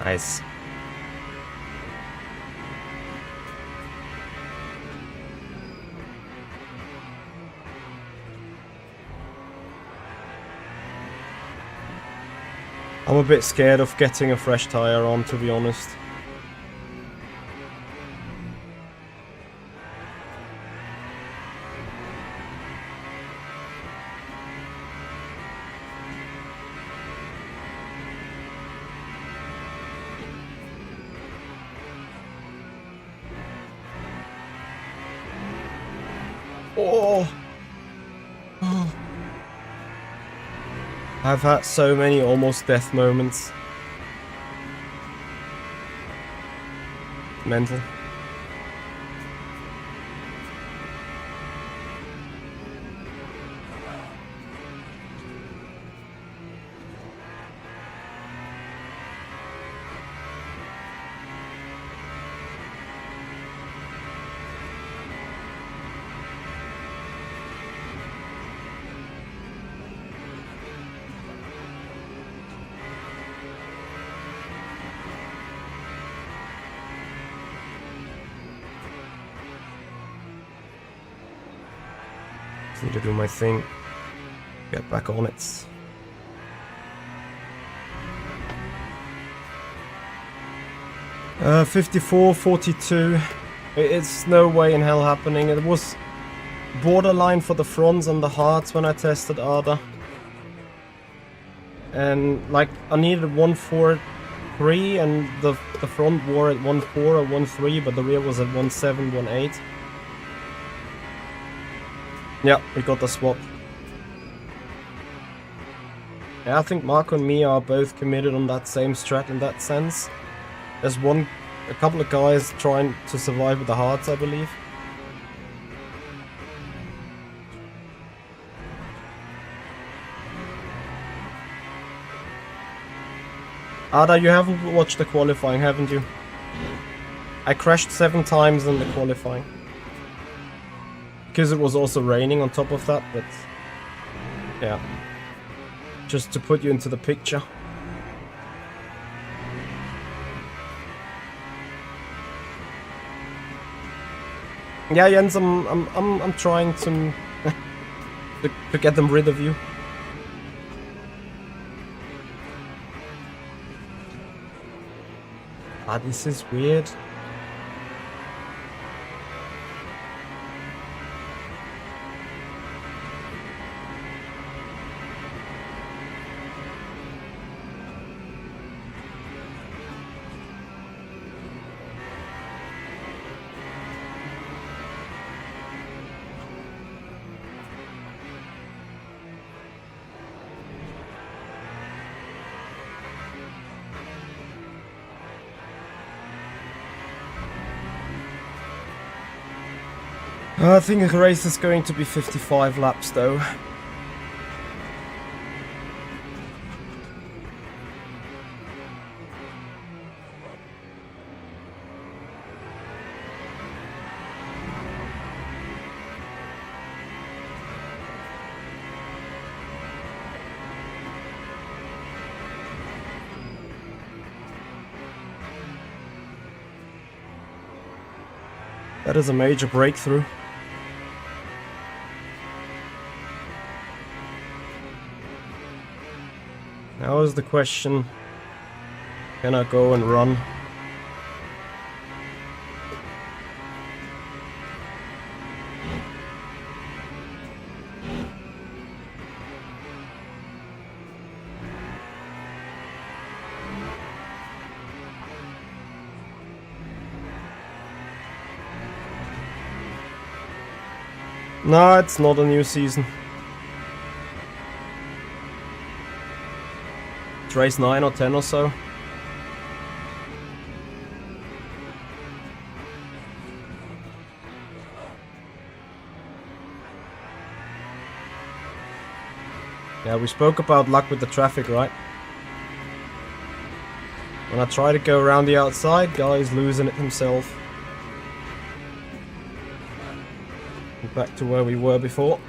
Speaker 1: Nice. I'm a bit scared of getting a fresh tire on, to be honest. I've had so many almost death moments. Mental. Need to do my thing. Get back on it. Uh, 54-42. It's no way in hell happening. It was borderline for the fronts and the hards when I tested ADA. And like I needed 1.43 and the front were at 1.4 or 1.3, but the rear was at 1.7, 1.8. Yeah, we got the swap. Yeah, I think Marco and me are both committed on that same strat in that sense. There's a couple of guys trying to survive with the hards, I believe. Ada, you haven't watched the qualifying, haven't you? I crashed 7 times in the qualifying. Because it was also raining on top of that, but yeah. Just to put you into the picture. Yeah, Jens, I'm trying to to get them rid of you. Ah, this is weird. I think the race is going to be 55 laps though. That is a major breakthrough. Now is the question, can I go and run? No, it's not a new season. It's race 9 or 10 or so. Yeah, we spoke about luck with the traffic, right? When I try to go around the outside, guy's losing it himself. Back to where we were before.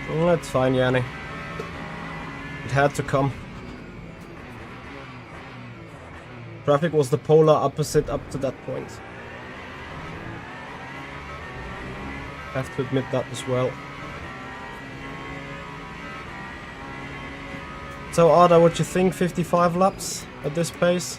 Speaker 1: Oh, that's fine, Yanni. It had to come. Traffic was the polar opposite up to that point. Have to admit that as well. So Arda, what you think? 55 laps at this pace?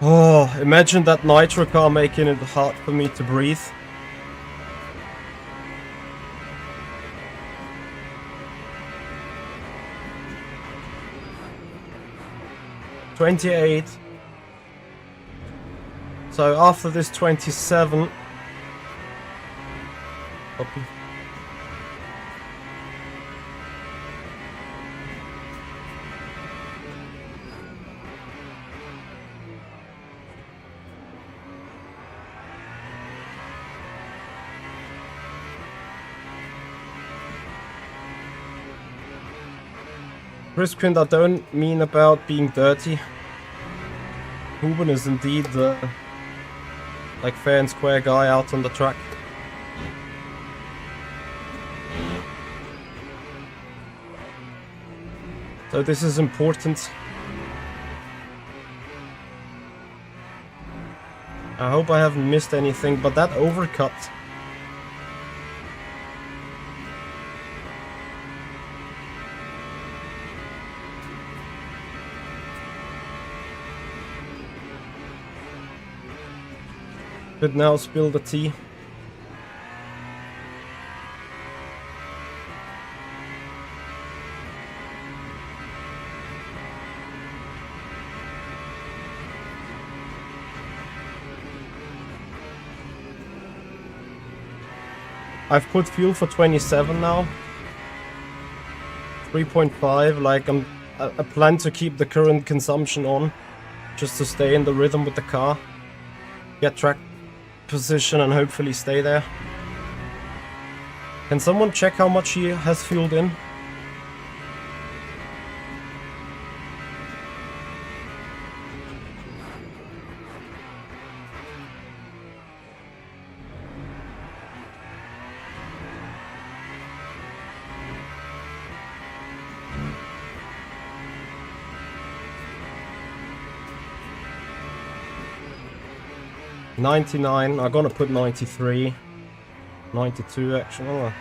Speaker 1: Oh, imagine that nitro car making it hard for me to breathe. '28. So after this 27. Copy. Risquind, I don't mean about being dirty. Ruben is indeed the fair and square guy out on the track. So this is important. I hope I haven't missed anything, but that overcut. Could now spill the tea. I've put fuel for 27 now. 3.5, like I plan to keep the current consumption on, just to stay in the rhythm with the car. Get track position and hopefully stay there. Can someone check how much he has fueled in? $99, I'm gonna put 93. 92 actually. Oh,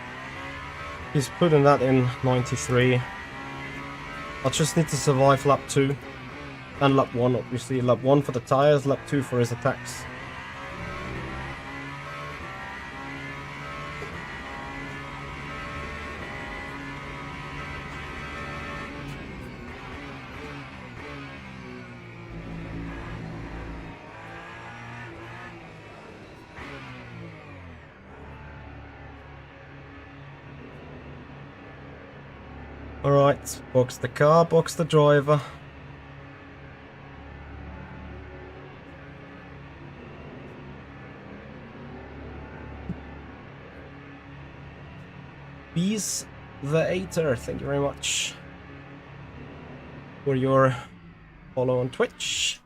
Speaker 1: he's putting that in 93. I just need to survive lap 2 and lap 1 obviously. Lap 1 for the tires, lap 2 for his attacks. Alright, box the car, box the driver. Bees the Ater, thank you very much for your follow on Twitch.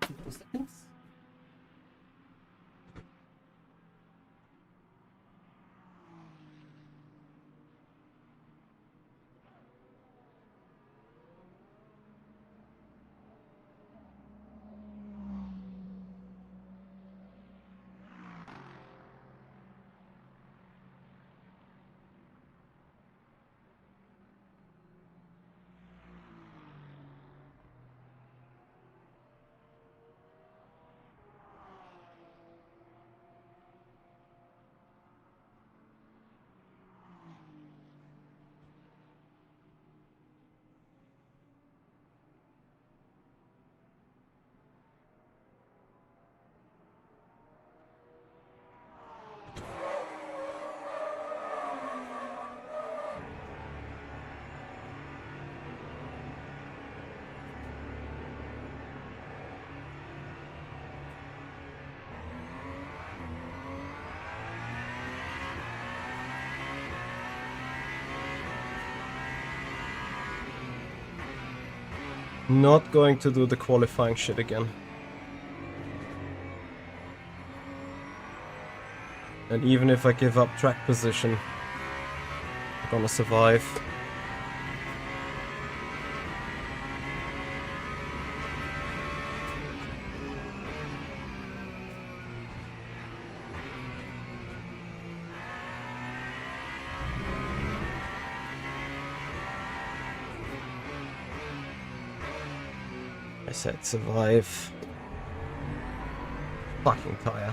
Speaker 1: Not going to do the qualifying shit again. And even if I give up track position, I'm gonna survive. I said survive. Fucking tire.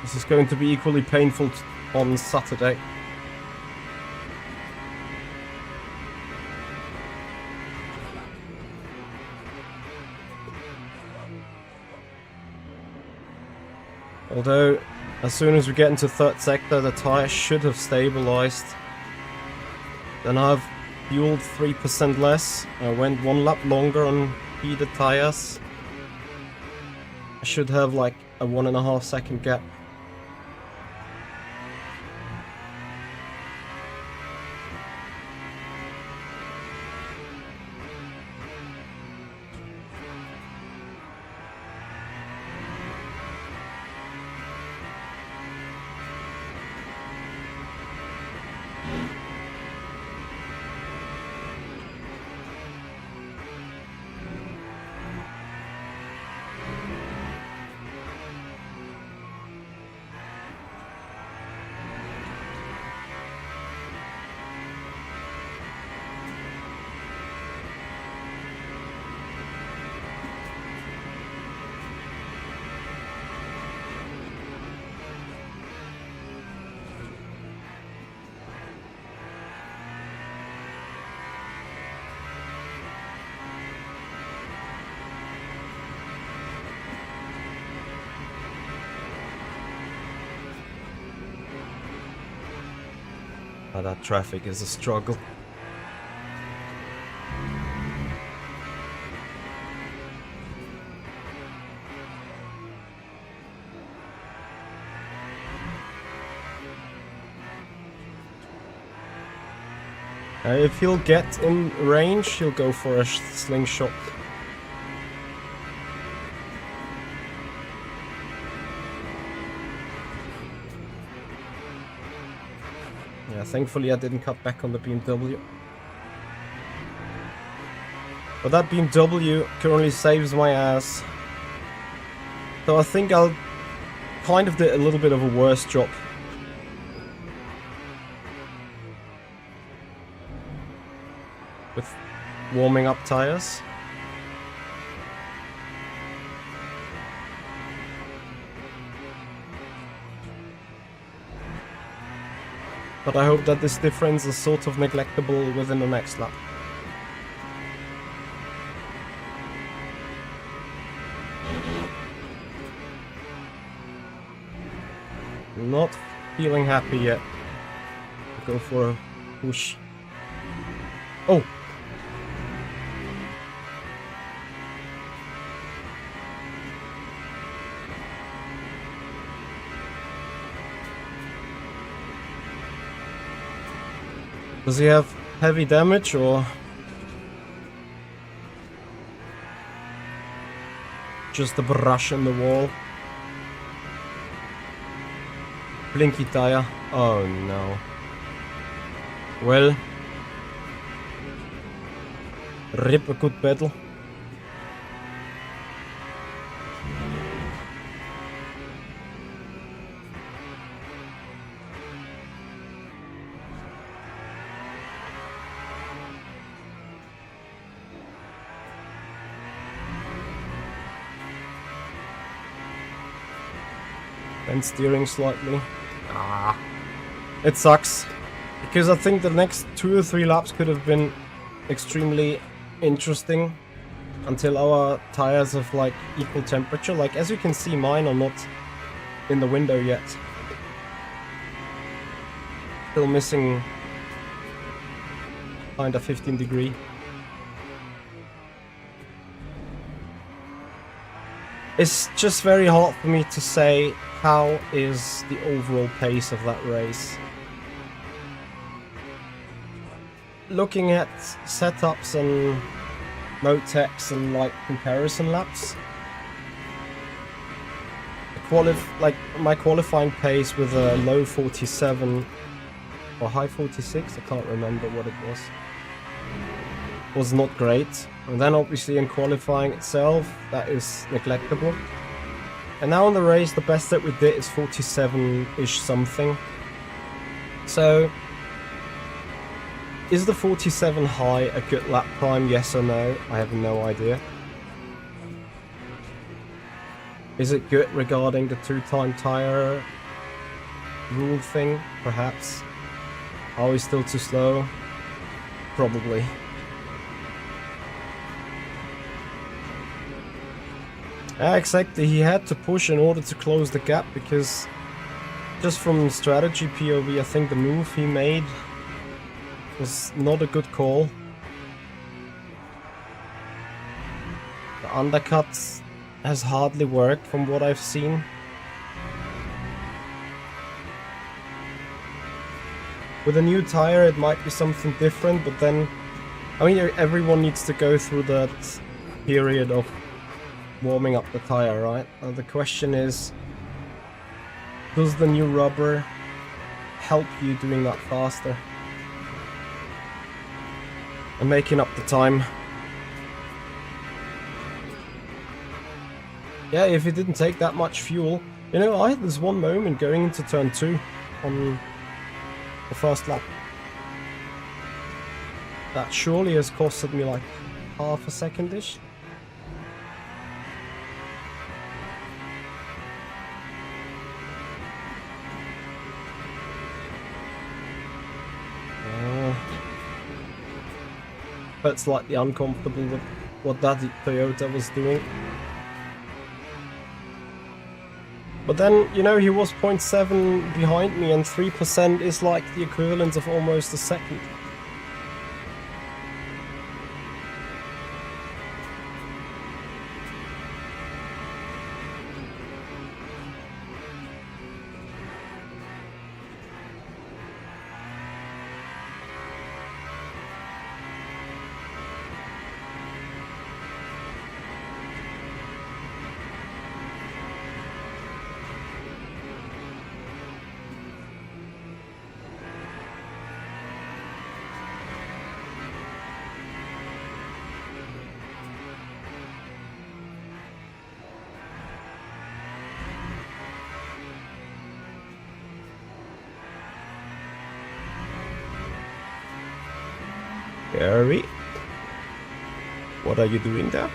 Speaker 1: This is going to be equally painful on Saturday. Although, as soon as we get into third sector, the tire should have stabilized. Then I've fueled 3% less. I went 1 lap longer on heated tires. I should have like a 1.5 second gap. Oh, that traffic is a struggle. If he'll get in range, he'll go for a slingshot. Yeah, thankfully I didn't cut back on the BMW. But that BMW currently saves my ass. So I think I'll kind of did a little bit of a worse job. With warming up tires. But I hope that this difference is sort of neglectable within the next lap. Not feeling happy yet. Go for a push. Oh! Does he have heavy damage or just a brush in the wall? Blinky tire. Oh no. Well, rip a good battle. And steering slightly. Ah, it sucks. Because I think the next 2 or 3 laps could have been extremely interesting until our tires have like equal temperature. Like as you can see, mine are not in the window yet. Still missing kinda 15 degree. It's just very hard for me to say how is the overall pace of that race. Looking at setups and motex and like comparison laps, my qualifying pace with a low 47 or high 46, I can't remember what it was not great. And then obviously in qualifying itself, that is neglectable. And now in the race, the best that we did is 47-ish something. So, is the 47 high a good lap time, yes or no? I have no idea. Is it good regarding the 2-time tire rule thing? Perhaps. Are we still too slow? Probably. Exactly, he had to push in order to close the gap, because just from strategy POV, I think the move he made was not a good call. The undercut has hardly worked from what I've seen. With a new tire it might be something different, but then, I mean, everyone needs to go through that period of warming up the tire, right? The question is, does the new rubber help you doing that faster and making up the time? Yeah, if it didn't take that much fuel. You know, I had this one moment going into turn 2 on the first lap that surely has costed me like half a second-ish. But slightly uncomfortable with what that Toyota was doing. But then, you know, he was 0.7 behind me, and 3% is like the equivalent of almost a second. Gary, what are you doing there?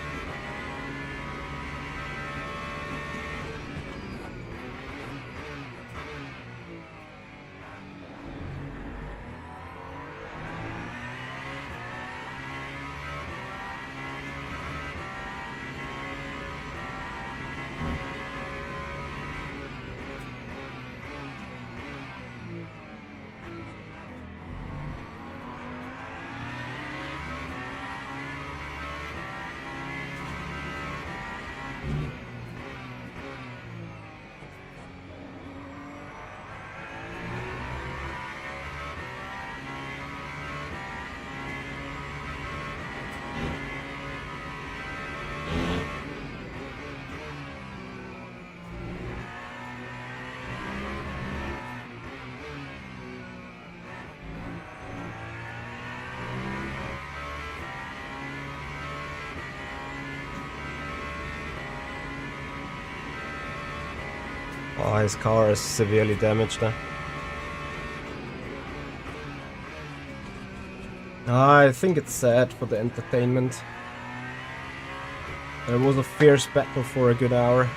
Speaker 1: Oh, his car is severely damaged there. I think it's sad for the entertainment. There was a fierce battle for a good hour.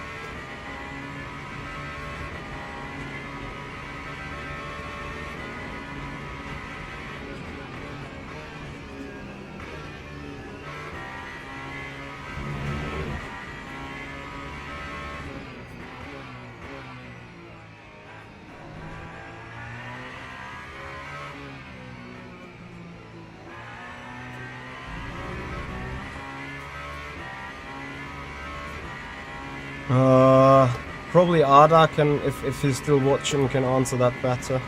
Speaker 1: Probably Ada can, if he's still watching, can answer that better.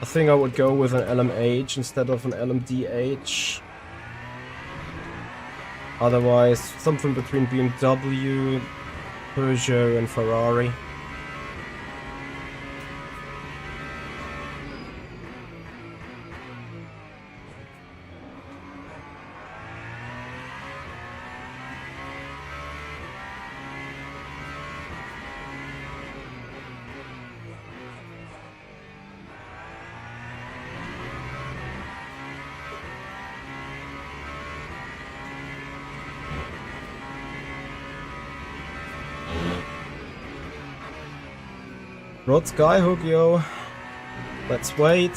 Speaker 1: I think I would go with an LMH instead of an LMDh. Otherwise, something between BMW, Peugeot and Ferrari. Rod Skyhook, yo. Let's wait.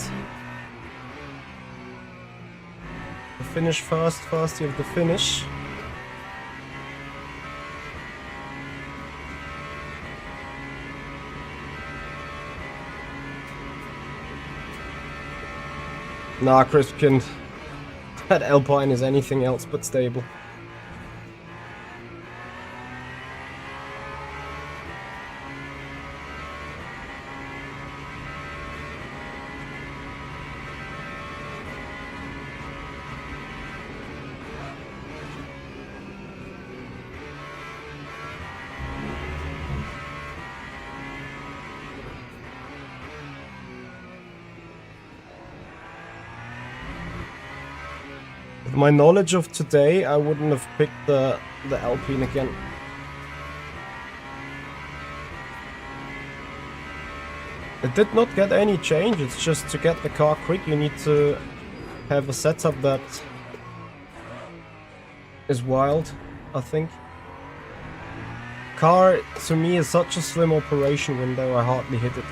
Speaker 1: The finish first, first you have the finish. Nah, Crispkin. That Alpine is anything else but stable. With my knowledge of today, I wouldn't have picked the Alpine again. It did not get any change, it's just to get the car quick you need to have a setup that is wild, I think. Car, to me, is such a slim operation window, I hardly hit it.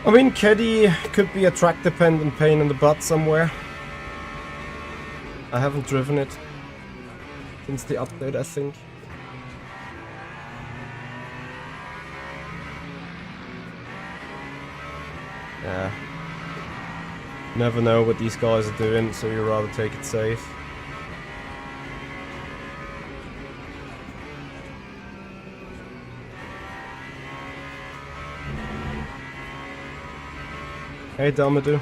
Speaker 1: I mean, Keddy could be a track-dependent pain in the butt somewhere. I haven't driven it since the update, I think. Yeah. Never know what these guys are doing, so you'd rather take it safe. Hey Damadou.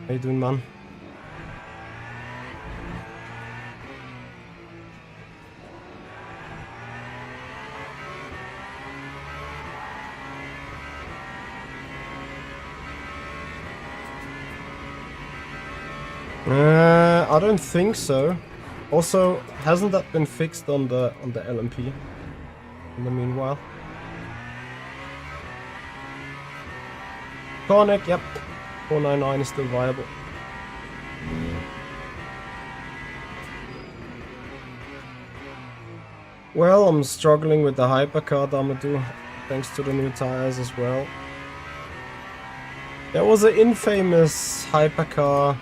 Speaker 1: How you doing, man? I don't think so. Also, hasn't that been fixed on the LMP in the meanwhile? Cornic, yep. 499 is still viable. Well, I'm struggling with the hypercar, Damadou, thanks to the new tires as well. There was an infamous hypercar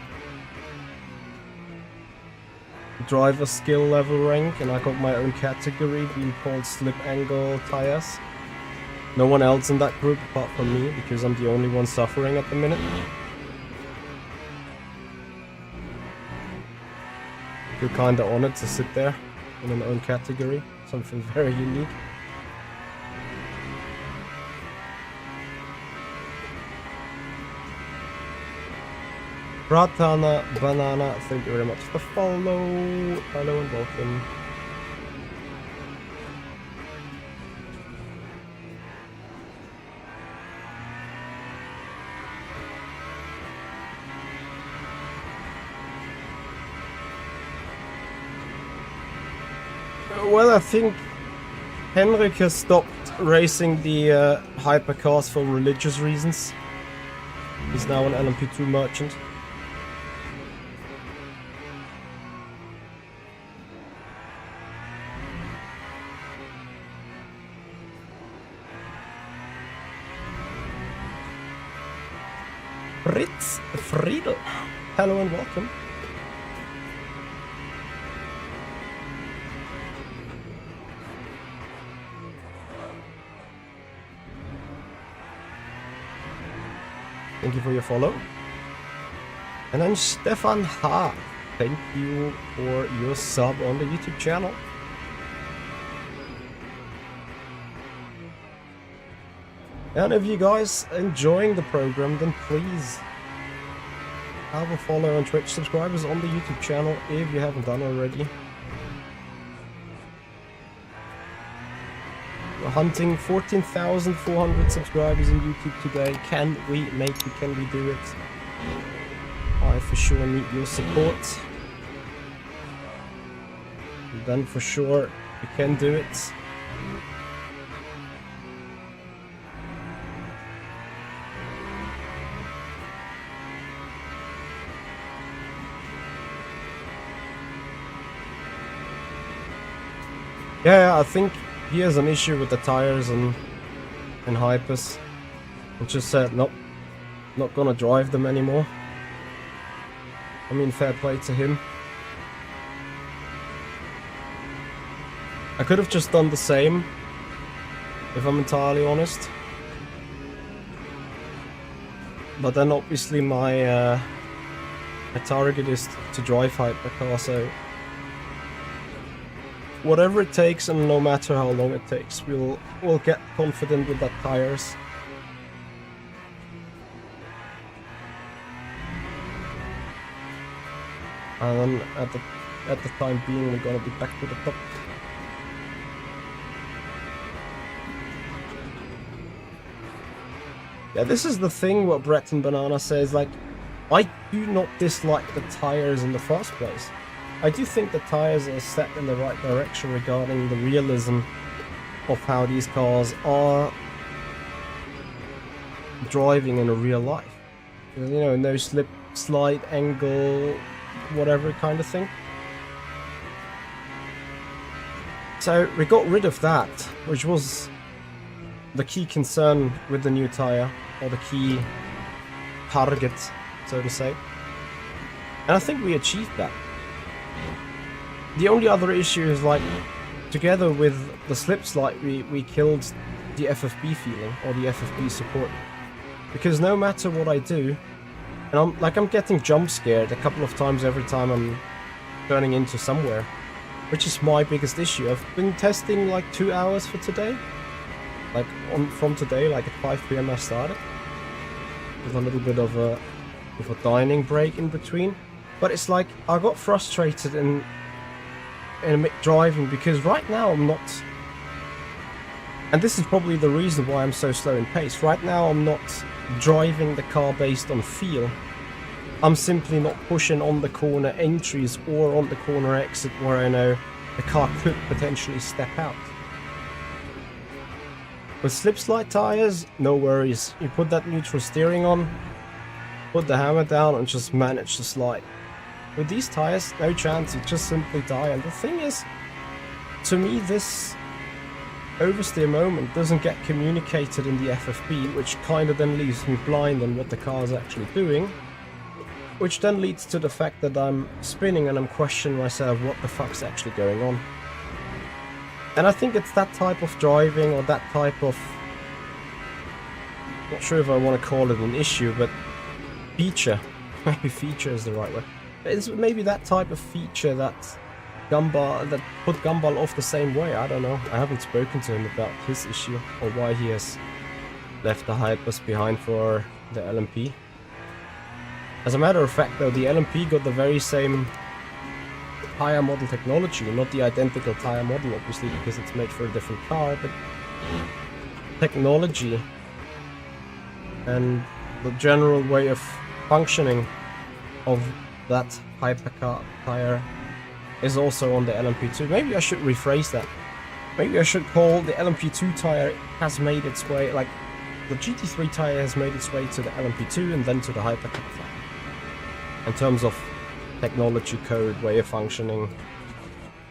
Speaker 1: driver skill level rank, and I got my own category being called slip angle tires. No one else in that group apart from me, because I'm the only one suffering at the minute. I feel kinda honored to sit there in an own category, something very unique. Pratana Banana, thank you very much for the follow. Hello and welcome. Well, I think Henrik has stopped racing the hypercars for religious reasons. He's now an LMP2 merchant. Fritz Friedel, hello and welcome. Thank you for your follow. And then Stefan Ha, thank you for your sub on the YouTube channel. And if you guys enjoying the program, then please have a follow on Twitch, subscribers on the YouTube channel if you haven't done already. We're hunting 14,400 subscribers on YouTube today. Can we make it? Can we do it? I for sure need your support. And then for sure we can do it. Yeah, I think he has an issue with the tires and hypers. And just said, nope, not gonna drive them anymore. I mean, fair play to him. I could have just done the same, if I'm entirely honest. But then obviously my target is to drive hypercar, so whatever it takes, and no matter how long it takes, we'll get confident with that tires. And then at the time being, we're gonna be back to the top. Yeah, this is the thing what Brett and Banana says, like, I do not dislike the tires in the first place. I do think the tires are set in the right direction regarding the realism of how these cars are driving in a real life. You know, no slip, slide, angle, whatever kind of thing. So we got rid of that, which was the key concern with the new tire. or the key target, so to say. And I think we achieved that. The only other issue is, like, together with the slip slide, we killed the FFB feeling, or the FFB support. Because no matter what I do, and I'm getting jump scared a couple of times every time I'm turning into somewhere, which is my biggest issue. I've been testing like 2 hours for today, like from today, like at 5 PM I started, with a little bit of a dining break in between. But it's like I got frustrated in driving, because right now I'm not, and this is probably the reason why I'm so slow in pace. Right now I'm not driving the car based on feel. I'm simply not pushing on the corner entries or on the corner exit where I know the car could potentially step out. With slip slide tires, no worries. You put that neutral steering on, put the hammer down and just manage to slide. With these tires, no chance, you just simply die. And the thing is, to me, this oversteer moment doesn't get communicated in the FFB, which kind of then leaves me blind on what the car is actually doing, which then leads to the fact that I'm spinning and I'm questioning myself what the fuck's actually going on. And I think it's that type of driving, or that type of, not sure if I want to call it an issue, but feature, maybe feature is the right word. It's maybe that type of feature that put Gumball off the same way. I don't know. I haven't spoken to him about his issue or why he has left the Hypers behind for the LMP. As a matter of fact, though, the LMP got the very same tire model technology, not the identical tire model, obviously, because it's made for a different car, but technology and the general way of functioning of that hypercar tire is also on the LMP2. Maybe I should rephrase that. Maybe I should call the LMP2 tire has made its way, like the GT3 tire has made its way to the LMP2 and then to the hypercar tire. In terms of technology, code, way of functioning,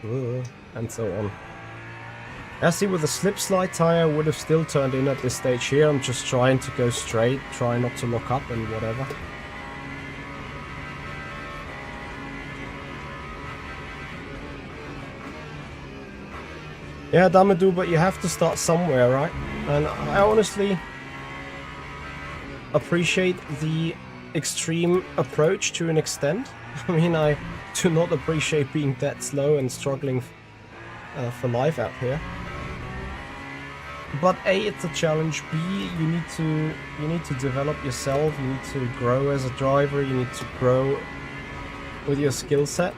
Speaker 1: and so on. I see with the slip slide tire would have still turned in at this stage here. I'm just trying to go straight, try not to lock up and whatever. Yeah, Damadou, but you have to start somewhere, right? And I honestly appreciate the extreme approach to an extent. I mean, I do not appreciate being that slow and struggling for life out here. But A, it's a challenge. B, you need to develop yourself. You need to grow as a driver. You need to grow with your skill set.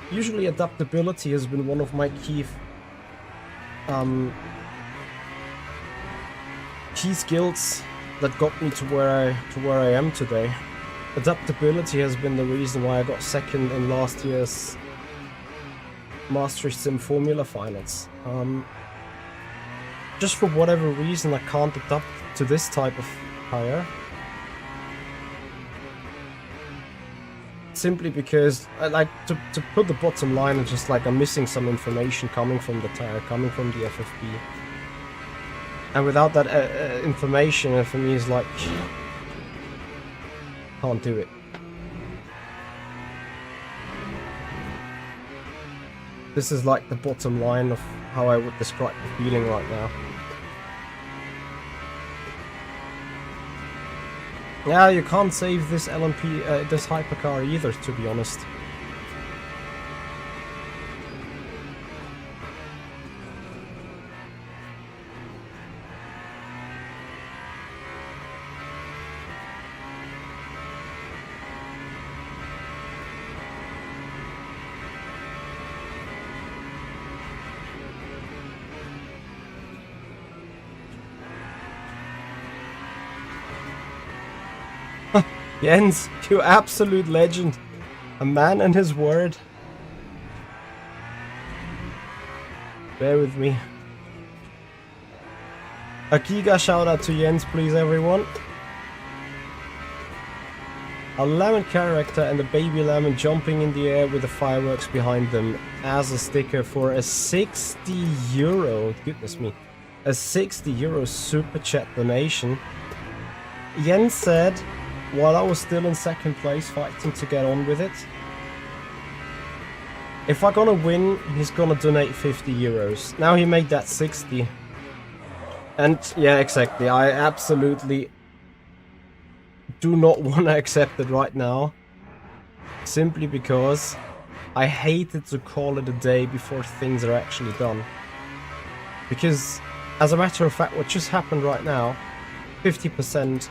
Speaker 1: Usually, adaptability has been one of my key skills that got me to where I am today. Adaptability has been the reason why I got second in last year's Mastery Sim Formula Finals. Just for whatever reason, I can't adapt to this type of tire. Simply because I like to put the bottom line, and just like I'm missing some information coming from the tire, coming from the FFB. And without that information, for me is like, can't do it. This is like the bottom line of how I would describe the feeling right now. Yeah, you can't save this LMP, this hypercar either, to be honest. Jens, you absolute legend. A man and his word. Bear with me. A giga shout out to Jens, please, everyone. A lemon character and a baby lemon jumping in the air with the fireworks behind them as a sticker for a 60 euro. Goodness me. A 60 euro super chat donation. Jens said, while I was still in second place fighting to get on with it, if I'm gonna win, he's gonna donate 50 euros. Now he made that 60. And yeah, exactly. I absolutely do not want to accept it right now. Simply because I hated to call it a day before things are actually done. Because, as a matter of fact, what just happened right now, 50%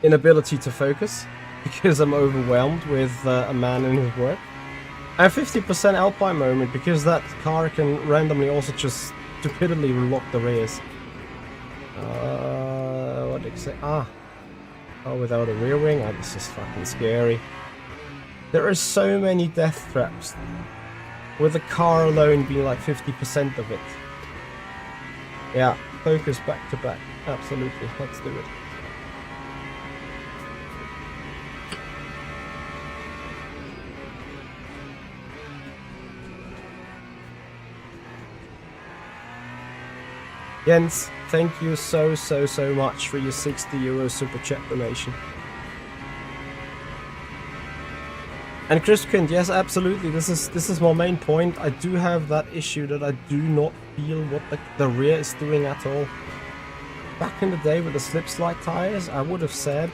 Speaker 1: inability to focus, because I'm overwhelmed with a man in his work. And 50% Alpine moment, because that car can randomly also just stupidly lock the rears. What did I say? Oh, without a rear wing? Oh, this is fucking scary. There are so many death traps, with the car alone being like 50% of it. Yeah, focus back to back. Absolutely, let's do it. Jens, thank you so much for your 60 euro super chat donation. And Christkind, yes, absolutely. This is my main point. I do have that issue that I do not feel what the rear is doing at all. Back in the day with the slip slide tires, I would have said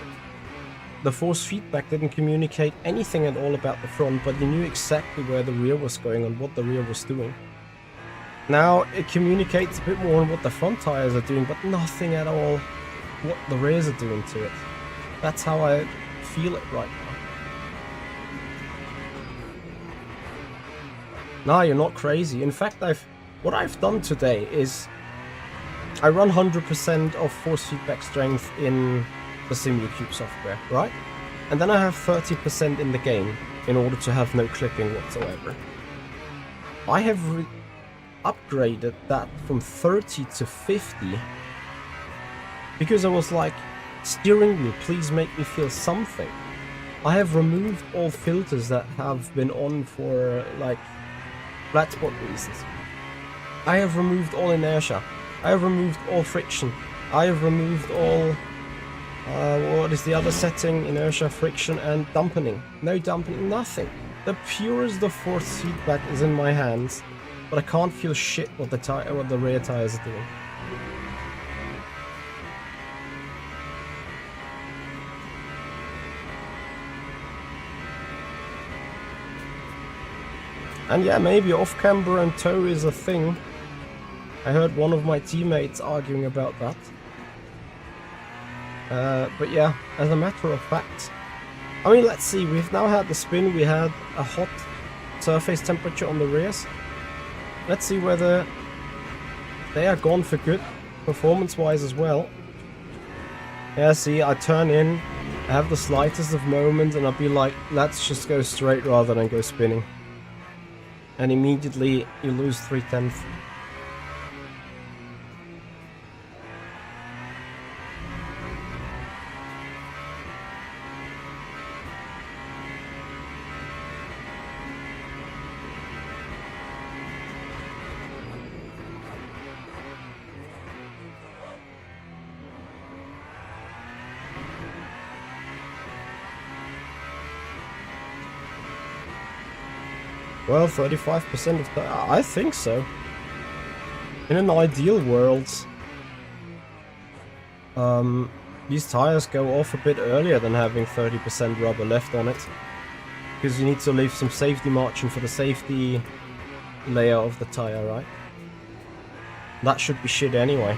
Speaker 1: the force feedback didn't communicate anything at all about the front, but you knew exactly where the rear was going and what the rear was doing. Now it communicates a bit more on what the front tires are doing, but nothing at all what the rears are doing to it. That's how I feel it right now. Nah, you're not crazy. In fact, what I've done today is I run 100% of force feedback strength in the Simracing software, right? And then I have 30% in the game in order to have no clipping whatsoever. I have upgraded that from 30 to 50 because I was like, steering wheel, please make me feel something. I have removed all filters that have been on for like flat spot reasons. I have removed all inertia. I have removed all friction. I have removed all what is the other setting? Inertia, friction, and dampening. No dampening, nothing. The purest of force feedback is in my hands. But I can't feel shit what the rear tires are doing. And yeah, maybe off-camber and tow is a thing. I heard one of my teammates arguing about that. But yeah, as a matter of fact, I mean, let's see, we've now had the spin, we had a hot surface temperature on the rears. Let's see whether they are gone for good, performance-wise as well. Yeah, see, I turn in, I have the slightest of moments, and I'll be like, let's just go straight rather than go spinning. And immediately, you lose 3/10. Well, 35% of that, I think so. In an ideal world, these tires go off a bit earlier than having 30% rubber left on it. Because you need to leave some safety margin for the safety layer of the tire, right? That should be shit anyway.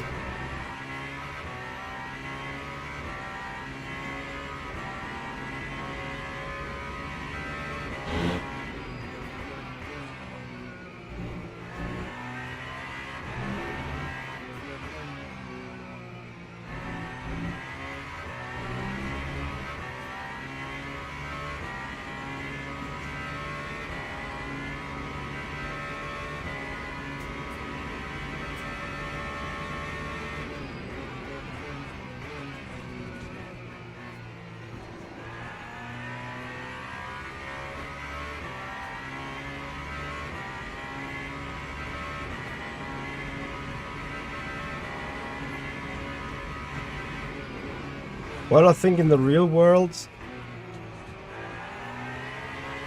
Speaker 1: Well, I think in the real world...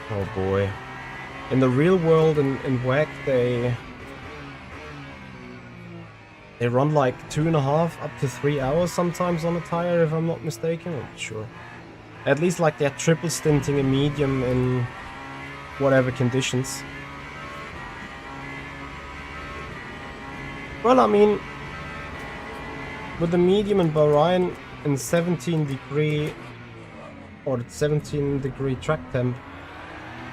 Speaker 1: Oh boy. In the real world in WEC, they run like 2.5 up to 3 hours sometimes on a tire, if I'm not mistaken. I'm not sure. At least like they're triple stinting a medium in whatever conditions. Well, I mean, with the medium in Bahrain in 17 degree or 17 degree track temp,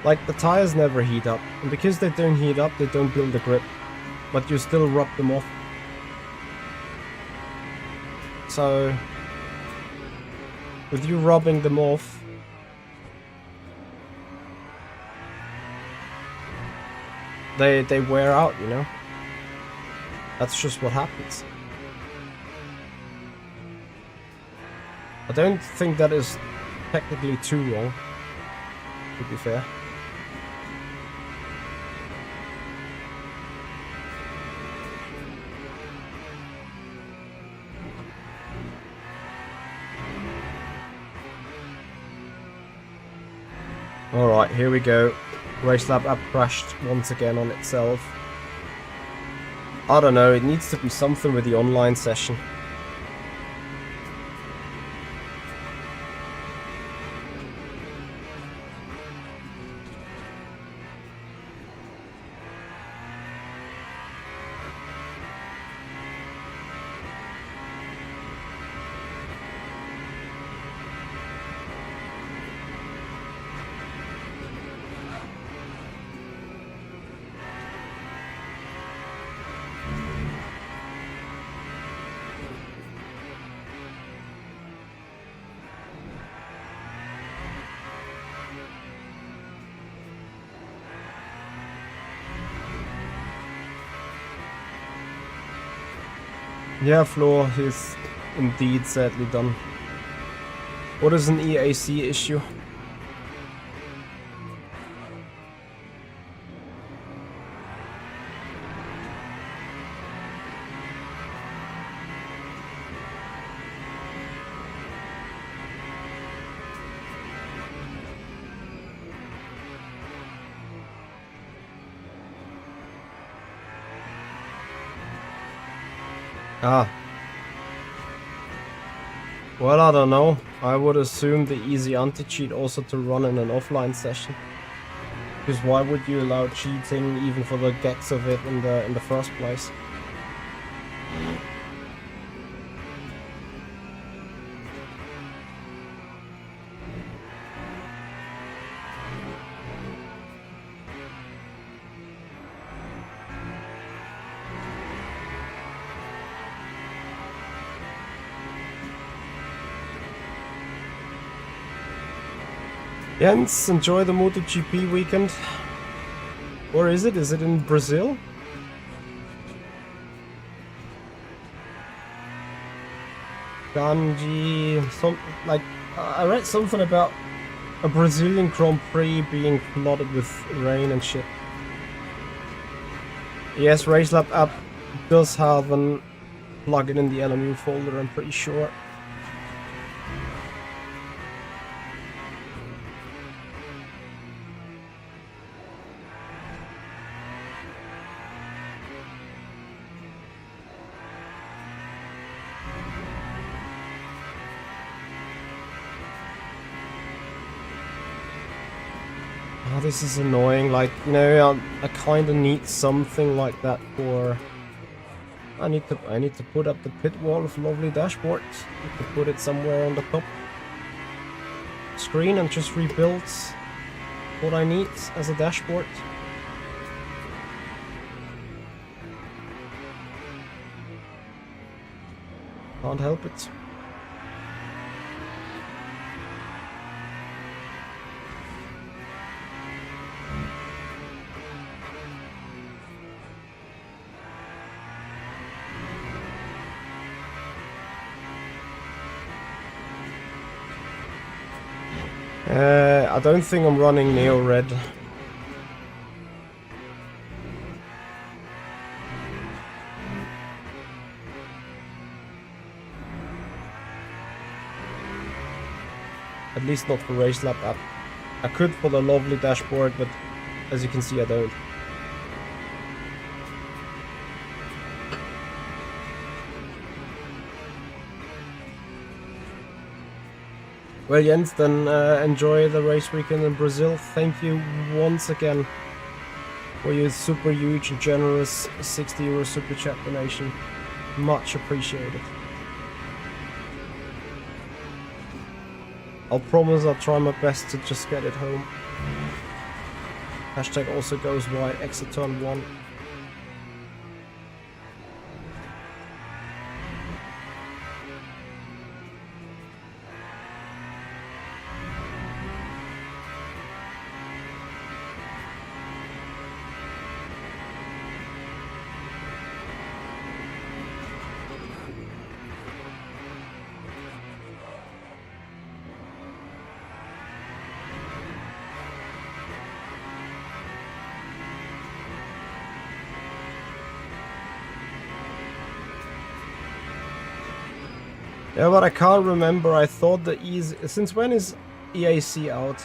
Speaker 1: like the tires never heat up, and because they don't heat up, they don't build a grip, but you still rub them off. So with you rubbing them off, they wear out, you know. That's just what happens. I don't think that is technically too wrong, to be fair. Alright, here we go. Race lab app crashed once again on itself. I don't know, it needs to be something with the online session. Yeah, Flo is indeed sadly done. What is an EAC issue? Ah. Well, I don't know. I would assume the easy anti-cheat also to run in an offline session. Because why would you allow cheating even for the gags of it in the first place? Jens, enjoy the MotoGP weekend. Where is it? Is it in Brazil? Ganji, I read something about a Brazilian Grand Prix being flooded with rain and shit. Yes, RaceLab app does have an plugin in the LMU folder, I'm pretty sure. Oh, this is annoying, like, you know, I kinda need something like that for... I need to put up the pit wall of lovely dashboard. I need to put it somewhere on the top screen and just rebuild what I need as a dashboard. Can't help it. I don't think I'm running Neo Red. At least not for race lap. I could for the lovely dashboard, but as you can see, I don't. Well, Jens, then enjoy the race weekend in Brazil. Thank you once again for your super huge and generous €60 super chat donation. Much appreciated. I'll promise I'll try my best to just get it home. Hashtag also goes wide, exit turn 1. Yeah, but I can't remember. I thought the since when is EAC out?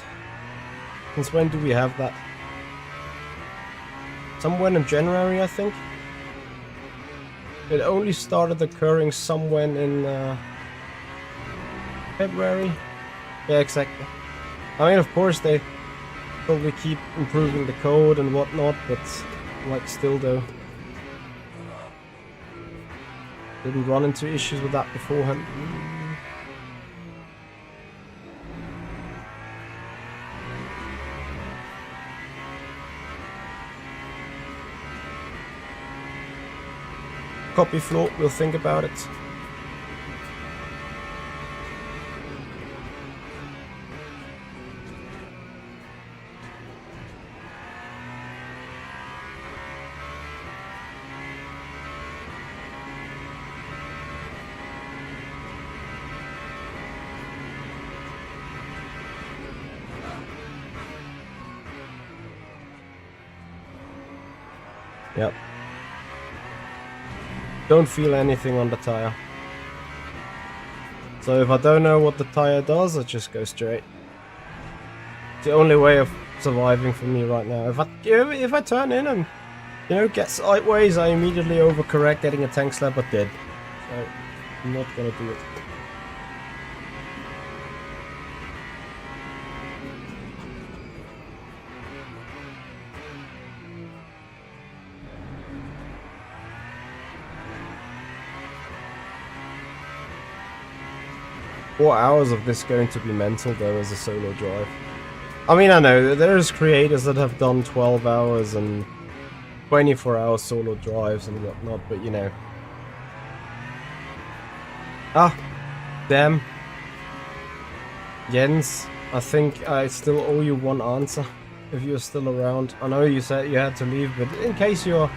Speaker 1: Since when do we have that? Somewhere in January, I think. It only started occurring somewhere in February. Yeah, exactly. I mean, of course, they probably keep improving the code and whatnot, but like still though. Didn't run into issues with that beforehand. Copy floor, we'll think about it. Yep. Don't feel anything on the tire. So if I don't know what the tire does, I just go straight. It's the only way of surviving for me right now. If I turn in and get sideways, I immediately overcorrect, getting a tank slap, but dead. So I'm not gonna do it. What hours of this going to be mental though as a solo drive? I mean, I know there's creators that have done 12 hours and 24-hour solo drives and whatnot, but Ah, damn. Jens, I think I still owe you one answer if you're still around. I know you said you had to leave, but in case you're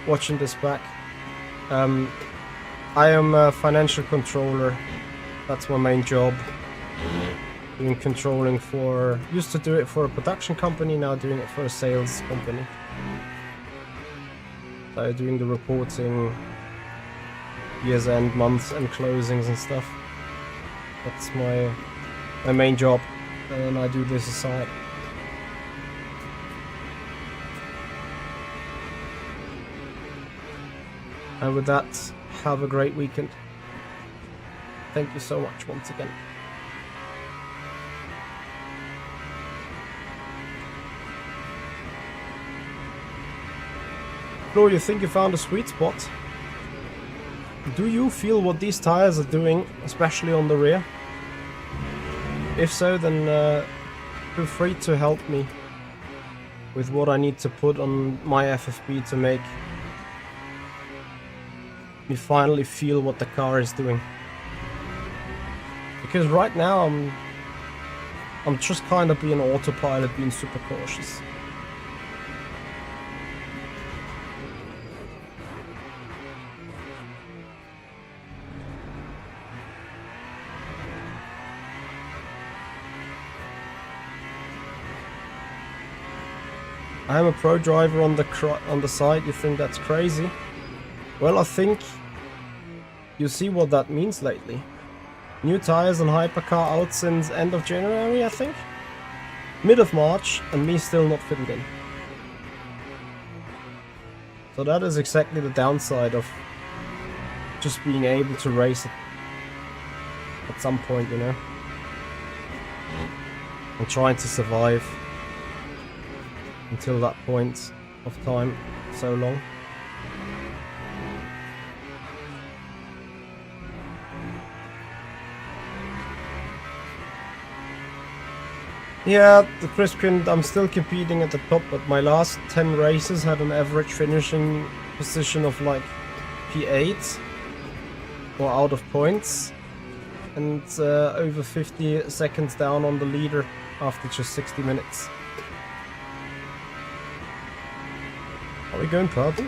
Speaker 1: watching this back, I am a financial controller. That's my main job. Doing controlling for... Used to do it for a production company, now doing it for a sales company. So doing the reporting, year's end, months and closings and stuff. That's my main job. And then I do this aside. And with that, have a great weekend. Thank you so much once again. Flo, you think you found a sweet spot? Do you feel what these tires are doing, especially on the rear? If so, then feel free to help me with what I need to put on my FFB to make me finally feel what the car is doing. Because right now I'm just kind of being autopilot, being super cautious. I am a pro driver on the side. You think that's crazy? Well, I think you see what that means lately. New tires and hypercar out since end of January, I think. Mid of March, and me still not fitted in. So that is exactly the downside of just being able to race at some point, you know. And trying to survive until that point of time so long. Yeah, the Chris Quinn, I'm still competing at the top, but my last 10 races had an average finishing position of like P8 or out of points, and over 50 seconds down on the leader after just 60 minutes. Are we going purple?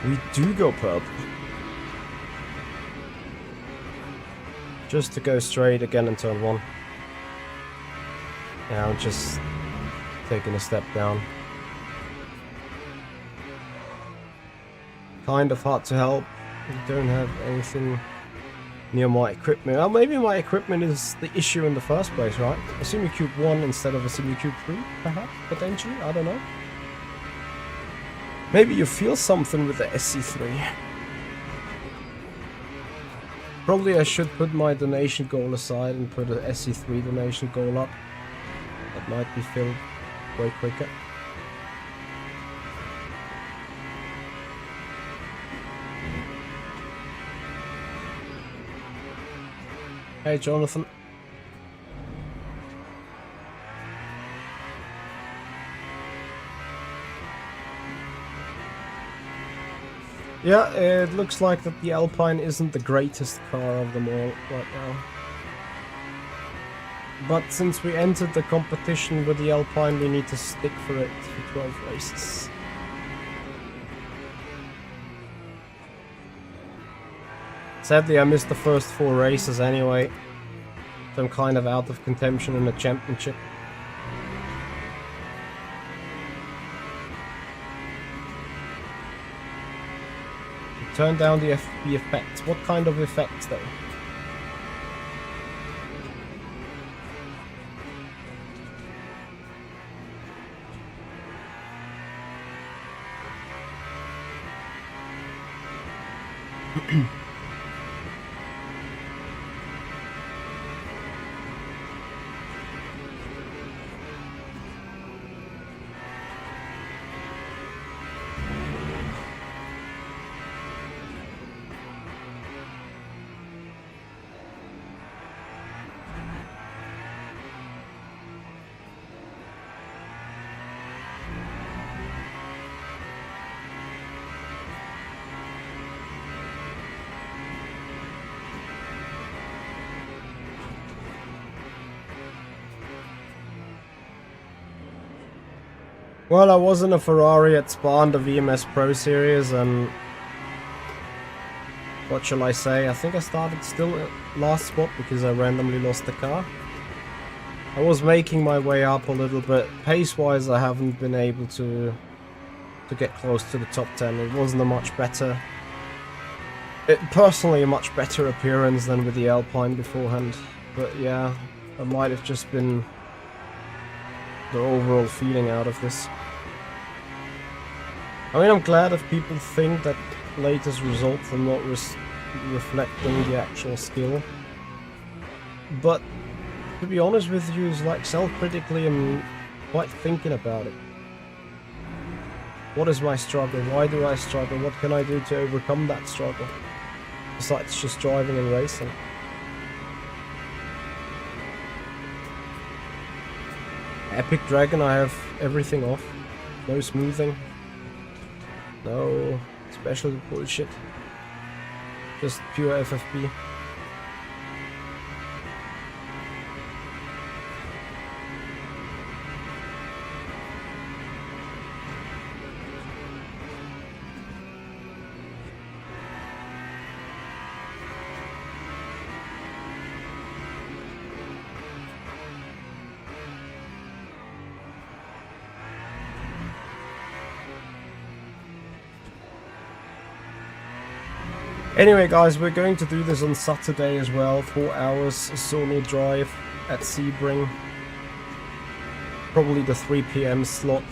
Speaker 1: We do go purple. Just to go straight again in turn 1. Yeah, I'm just taking a step down. Kind of hard to help. I don't have anything near my equipment. Well, maybe my equipment is the issue in the first place, right? A Simicube 1 instead of a Simicube 3, perhaps, potentially, I don't know. Maybe you feel something with the SC3. Probably I should put my donation goal aside and put a SC3 donation goal up. That might be filled way quicker. Hey Jonathan. Yeah, it looks like that the Alpine isn't the greatest car of them all right now. But since we entered the competition with the Alpine, we need to stick for it for 12 races. Sadly, I missed the first 4 races anyway, so I'm kind of out of contention in the championship. Turn down the FB effects. What kind of effects though? Well, I was in a Ferrari at Spa in the VMS Pro Series, and what shall I say? I think I started still at last spot because I randomly lost the car. I was making my way up a little bit. Pace-wise, I haven't been able to get close to the top 10. It wasn't a much better... personally, a much better appearance than with the Alpine beforehand. But yeah, I might have just been the overall feeling out of this. I mean, I'm glad if people think that latest results are not reflecting the actual skill. But to be honest with you, it's like self-critically, I'm quite thinking about it. What is my struggle? Why do I struggle? What can I do to overcome that struggle? Besides just driving and racing. Epic Dragon, I have everything off. No smoothing. No special bullshit. Just pure FFP. Anyway guys, we're going to do this on Saturday as well, 4 hours solo drive at Sebring. Probably the 3 PM slot,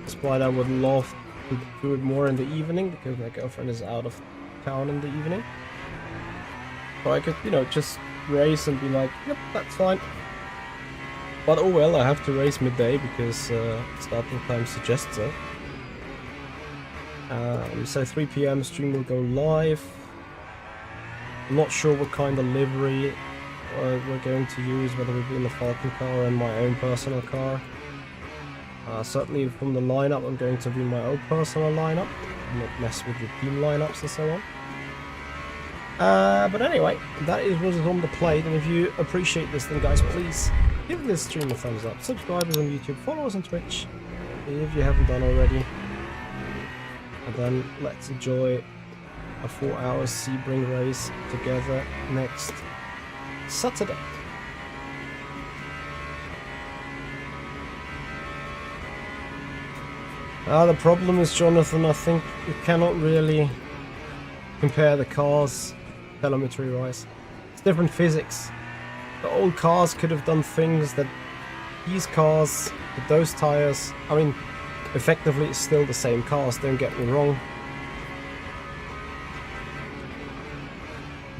Speaker 1: despite I would love to do it more in the evening because my girlfriend is out of town in the evening. So I could, you know, just race and be like, yep, that's fine. But oh well, I have to race midday because starting time suggests it. So 3 PM stream will go live. I'm not sure what kind of livery we're going to use, whether we'll be in the Falcon car and my own personal car. Certainly from the lineup, I'm going to be my own personal lineup, not mess with the team lineups and so on. But anyway, that is what is on the plate, and if you appreciate this, then guys, please give this stream a thumbs up, subscribe us on YouTube, follow us on Twitch if you haven't done already, and then let's enjoy a 4 hour Sebring race together next Saturday. The problem is, Jonathan, I think you cannot really compare the cars telemetry wise. It's different physics. The old cars could have done things that these cars with those tires, I mean, effectively it's still the same cars, don't get me wrong.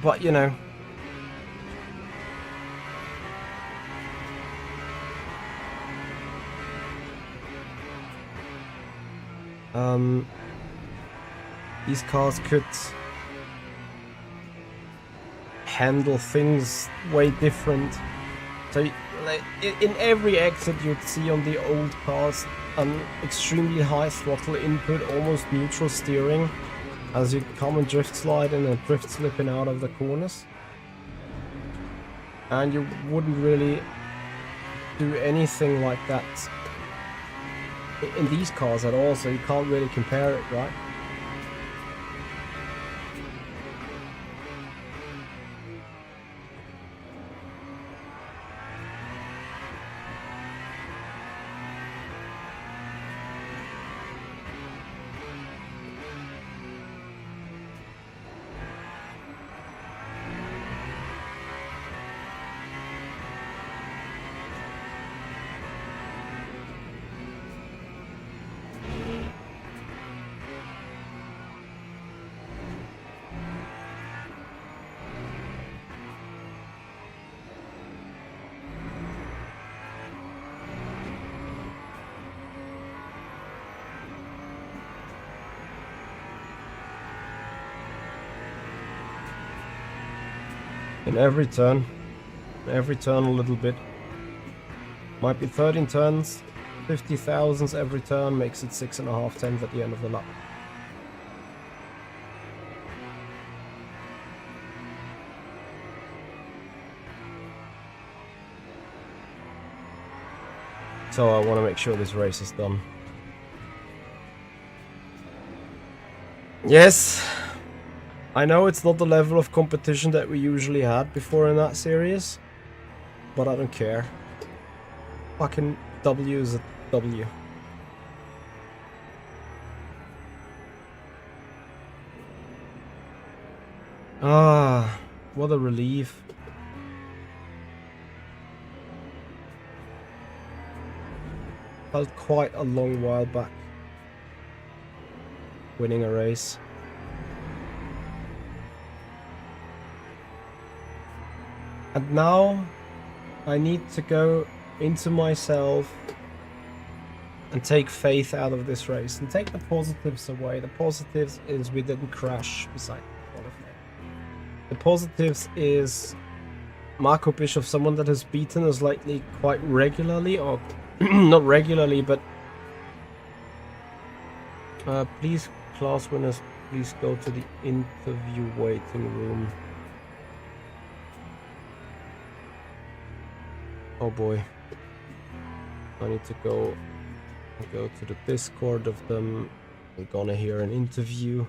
Speaker 1: But you know, these cars could handle things way different. So like, in every exit you'd see on the old cars an extremely high throttle input, almost neutral steering, as you come and drift slide and drift slipping out of the corners. And you wouldn't really do anything like that in these cars at all, so you can't really compare it, right? In every turn a little bit. Might be 13 turns, 50 thousandths every turn makes it 6.5 tenths at the end of the lap. So I want to make sure this race is done. Yes, I know it's not the level of competition that we usually had before in that series, but I don't care. Fucking W is a W. Ah, what a relief. Felt quite a long while back winning a race. And now I need to go into myself and take faith out of this race and take the positives away. The positives is we didn't crash beside the qualifying. The positives is Marco Bischoff, someone that has beaten us lately quite regularly, or not regularly, but please, class winners, please go to the interview waiting room. Oh boy, I need to go to the Discord of them. We're gonna hear an interview.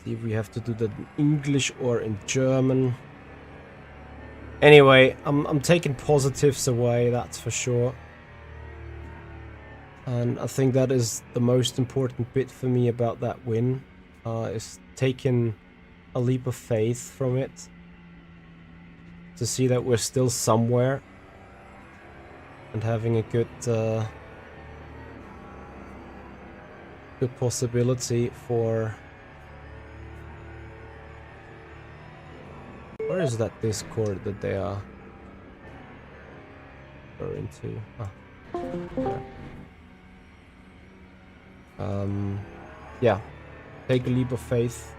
Speaker 1: See if we have to do that in English or in German. Anyway, I'm taking positives away, that's for sure. And I think that is the most important bit for me about that win, is taking a leap of faith from it. To see that we're still somewhere. And having a good good possibility for... Where is that Discord that they are going to? Yeah. Take a leap of faith.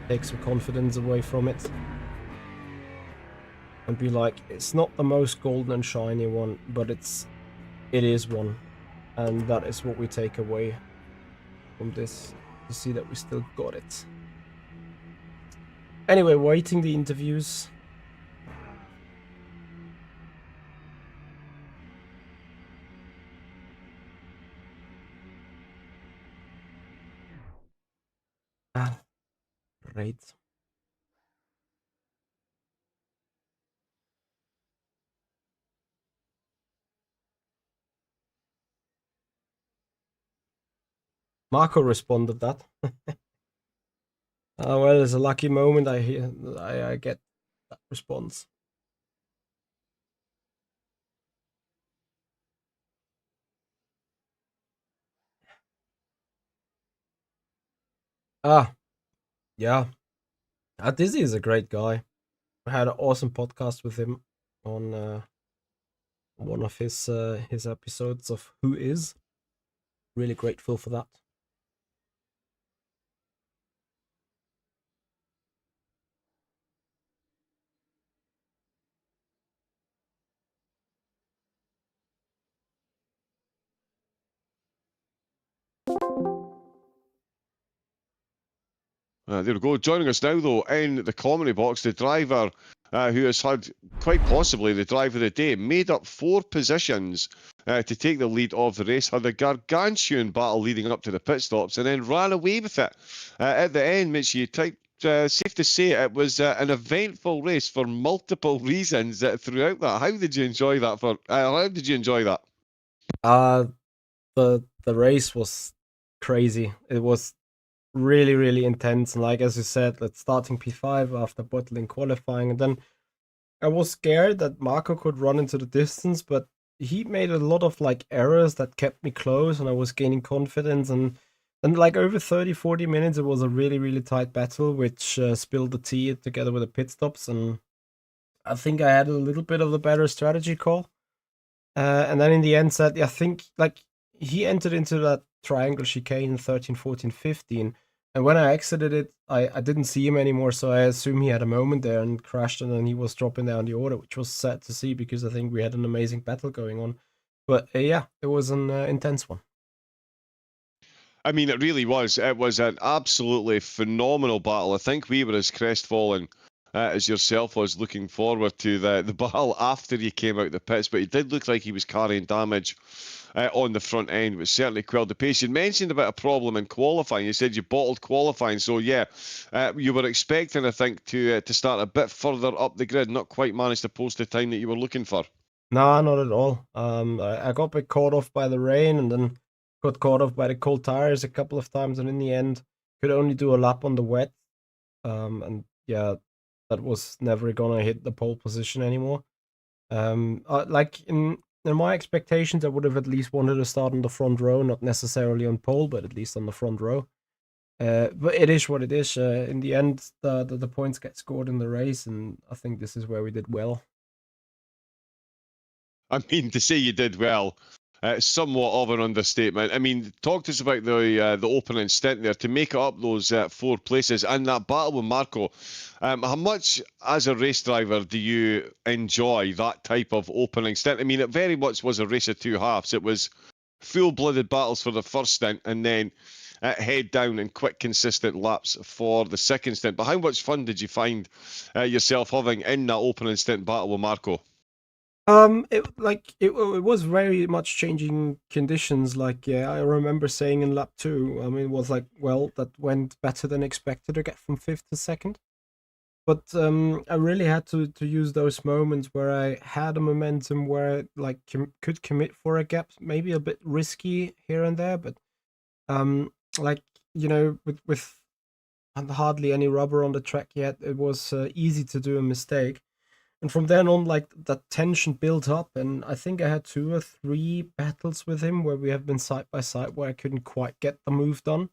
Speaker 1: Take some confidence away from it. And be like, it's not the most golden and shiny one, but it is one. And that is what we take away from this. To see that we still got it. Anyway, waiting the interviews. Great. Marco responded that. Well, it's a lucky moment I get that response. Yeah. Dizzy is a great guy. I had an awesome podcast with him on one of his episodes of Who Is. Really grateful for that.
Speaker 2: There we go. Joining us now, though, in the comedy box, the driver who has had quite possibly the drive of the day, made up 4 positions to take the lead of the race, had a gargantuan battle leading up to the pit stops, and then ran away with it at the end, which safe to say it was an eventful race for multiple reasons throughout that. How did you enjoy that? How did you enjoy that?
Speaker 1: The race was crazy. It was really, really intense. And like as you said, like starting P5 after bottling qualifying, and then I was scared that Marco could run into the distance, but he made a lot of like errors that kept me close, and I was gaining confidence. And like over 30-40 minutes, it was a really, really tight battle, which spilled the tea together with the pit stops. And I think I had a little bit of the better strategy call. And then in the end said, I think like he entered into that triangle chicane 13, 14, 15. And when I exited it, I didn't see him anymore. So I assume he had a moment there and crashed, and then he was dropping down the order, which was sad to see because I think we had an amazing battle going on. But yeah, it was an intense one.
Speaker 2: I mean, it really was. It was an absolutely phenomenal battle. I think we were as crestfallen as yourself was, looking forward to the battle after he came out the pits. But he did look like he was carrying damage on the front end, which certainly quelled the pace. You mentioned about a problem in qualifying. You said you bottled qualifying. So, yeah, you were expecting, I think, to start a bit further up the grid, not quite managed to post the time that you were looking for.
Speaker 1: No, not at all. I got a bit caught off by the rain, and then got caught off by the cold tires a couple of times, and in the end could only do a lap on the wet. And yeah, that was never gonna hit the pole position anymore. Like in my expectations, I would have at least wanted to start on the front row, not necessarily on pole, but at least on the front row. But it is what it is. In the end, the points get scored in the race, and I think this is where we did well.
Speaker 2: I mean, to say you did well, somewhat of an understatement. I mean, talk to us about the opening stint there to make up those 4 places and that battle with Marco. How much, as a race driver, do you enjoy that type of opening stint? I mean, it very much was a race of 2 halves. It was full-blooded battles for the first stint, and then head down and quick, consistent laps for the second stint. But how much fun did you find yourself having in that opening stint battle with Marco?
Speaker 1: It was very much changing conditions. Like, yeah, I remember saying in lap 2, I mean, it was like, well, that went better than expected to get from 5th to 2nd. But I really had to use those moments where I had a momentum where I like could commit for a gap, maybe a bit risky here and there, but like, you know, with and hardly any rubber on the track yet. It was easy to do a mistake. And from then on, like, that tension built up, and I think I had 2 or 3 battles with him where we have been side by side where I couldn't quite get the move done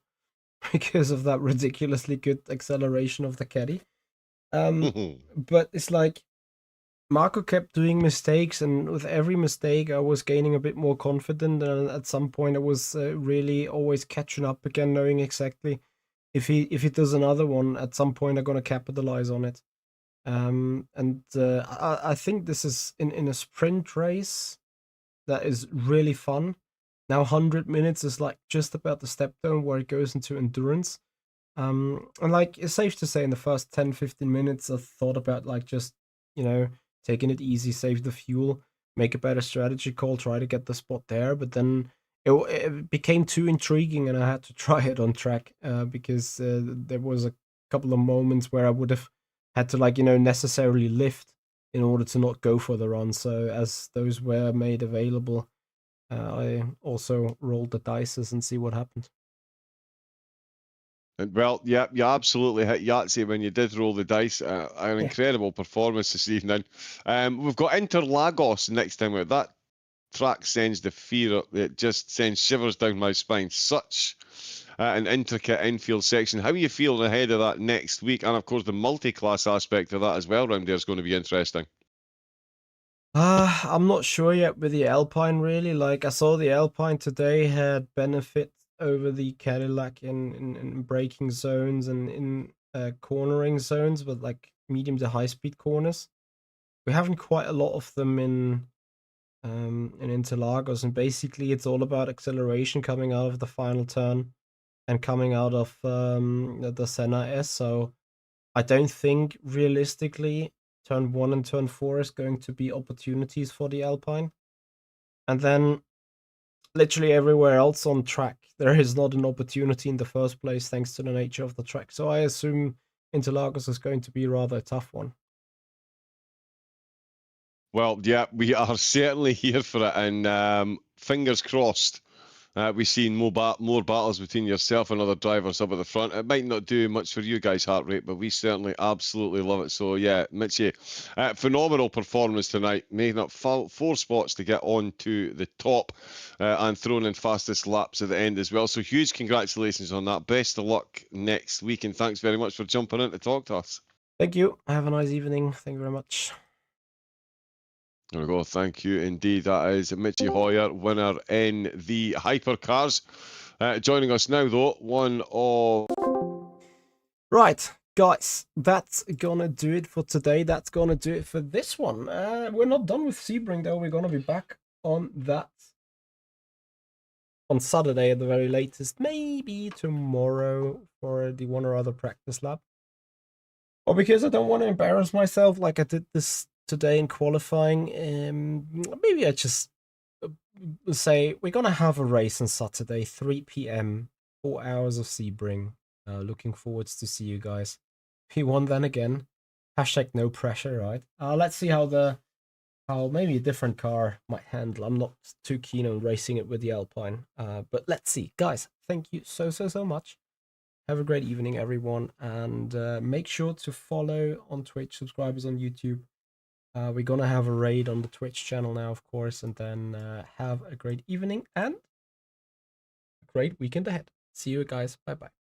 Speaker 1: because of that ridiculously good acceleration of the caddy. But it's like Marco kept doing mistakes, and with every mistake, I was gaining a bit more confident. And at some point, I was really always catching up again, knowing exactly if he does another one, at some point, I'm gonna capitalize on it. I think this is in a sprint race that is really fun. Now 100 minutes is like just about the step down where it goes into endurance. And like, it's safe to say in the first 10-15 minutes I thought about like just, taking it easy, save the fuel, make a better strategy call, try to get the spot there. But then it became too intriguing and I had to try it on track because there was a couple of moments where I would have had to, like, necessarily lift in order to not go for the run. So as those were made available, I also rolled the dices and see what happened.
Speaker 2: Well, yeah, you absolutely hit Yahtzee when you did roll the dice. An
Speaker 1: Yeah.
Speaker 2: incredible performance this evening. We've got Interlagos next time out. That track sends the fear, it just sends shivers down my spine. Such an intricate infield section. How are you feeling ahead of that next week? And of course, the multi-class aspect of that as well round there is going to be interesting.
Speaker 1: I'm not sure yet with the Alpine, really. Like, I saw the Alpine today had benefit over the Cadillac in braking zones and in cornering zones, but like medium to high speed corners. We haven't quite a lot of them in Interlagos, and basically it's all about acceleration coming out of the final turn and coming out of the Senna S. So I don't think realistically turn 1 and turn 4 is going to be opportunities for the Alpine. And then literally everywhere else on track, there is not an opportunity in the first place thanks to the nature of the track. So I assume Interlagos is going to be rather a tough one.
Speaker 2: Well, yeah, we are certainly here for it, and fingers crossed. We've seen more battles between yourself and other drivers up at the front. It might not do much for you guys' heart rate, but we certainly absolutely love it. So, yeah, Mitchie, phenomenal performance tonight, making up 4 spots to get on to the top and throwing in fastest laps at the end as well. So, huge congratulations on that. Best of luck next week, and thanks very much for jumping in to talk to us.
Speaker 1: Thank you. Have a nice evening. Thank you very much.
Speaker 2: There we go. Thank you indeed. That is Mitchie Hoyer, winner in the hypercars. Joining us now, though, one of...
Speaker 1: Right, guys, that's gonna do it for today. That's gonna do it for this one. We're not done with Sebring, though. We're gonna be back on that on Saturday at the very latest. Maybe tomorrow for the one or other practice lap. Or because I don't want to embarrass myself like I did this today in qualifying, maybe I just say we're gonna have a race on Saturday, 3 p.m, 4 hours of Sebring. Looking forward to see you guys. P1 then again. Hashtag no pressure, right? Let's see how maybe a different car might handle. I'm not too keen on racing it with the Alpine. But let's see. Guys, thank you so much. Have a great evening, everyone, and make sure to follow on Twitch, subscribers on YouTube. We're gonna have a raid on the Twitch channel now, of course, and then have a great evening and a great weekend ahead. See you guys. Bye bye.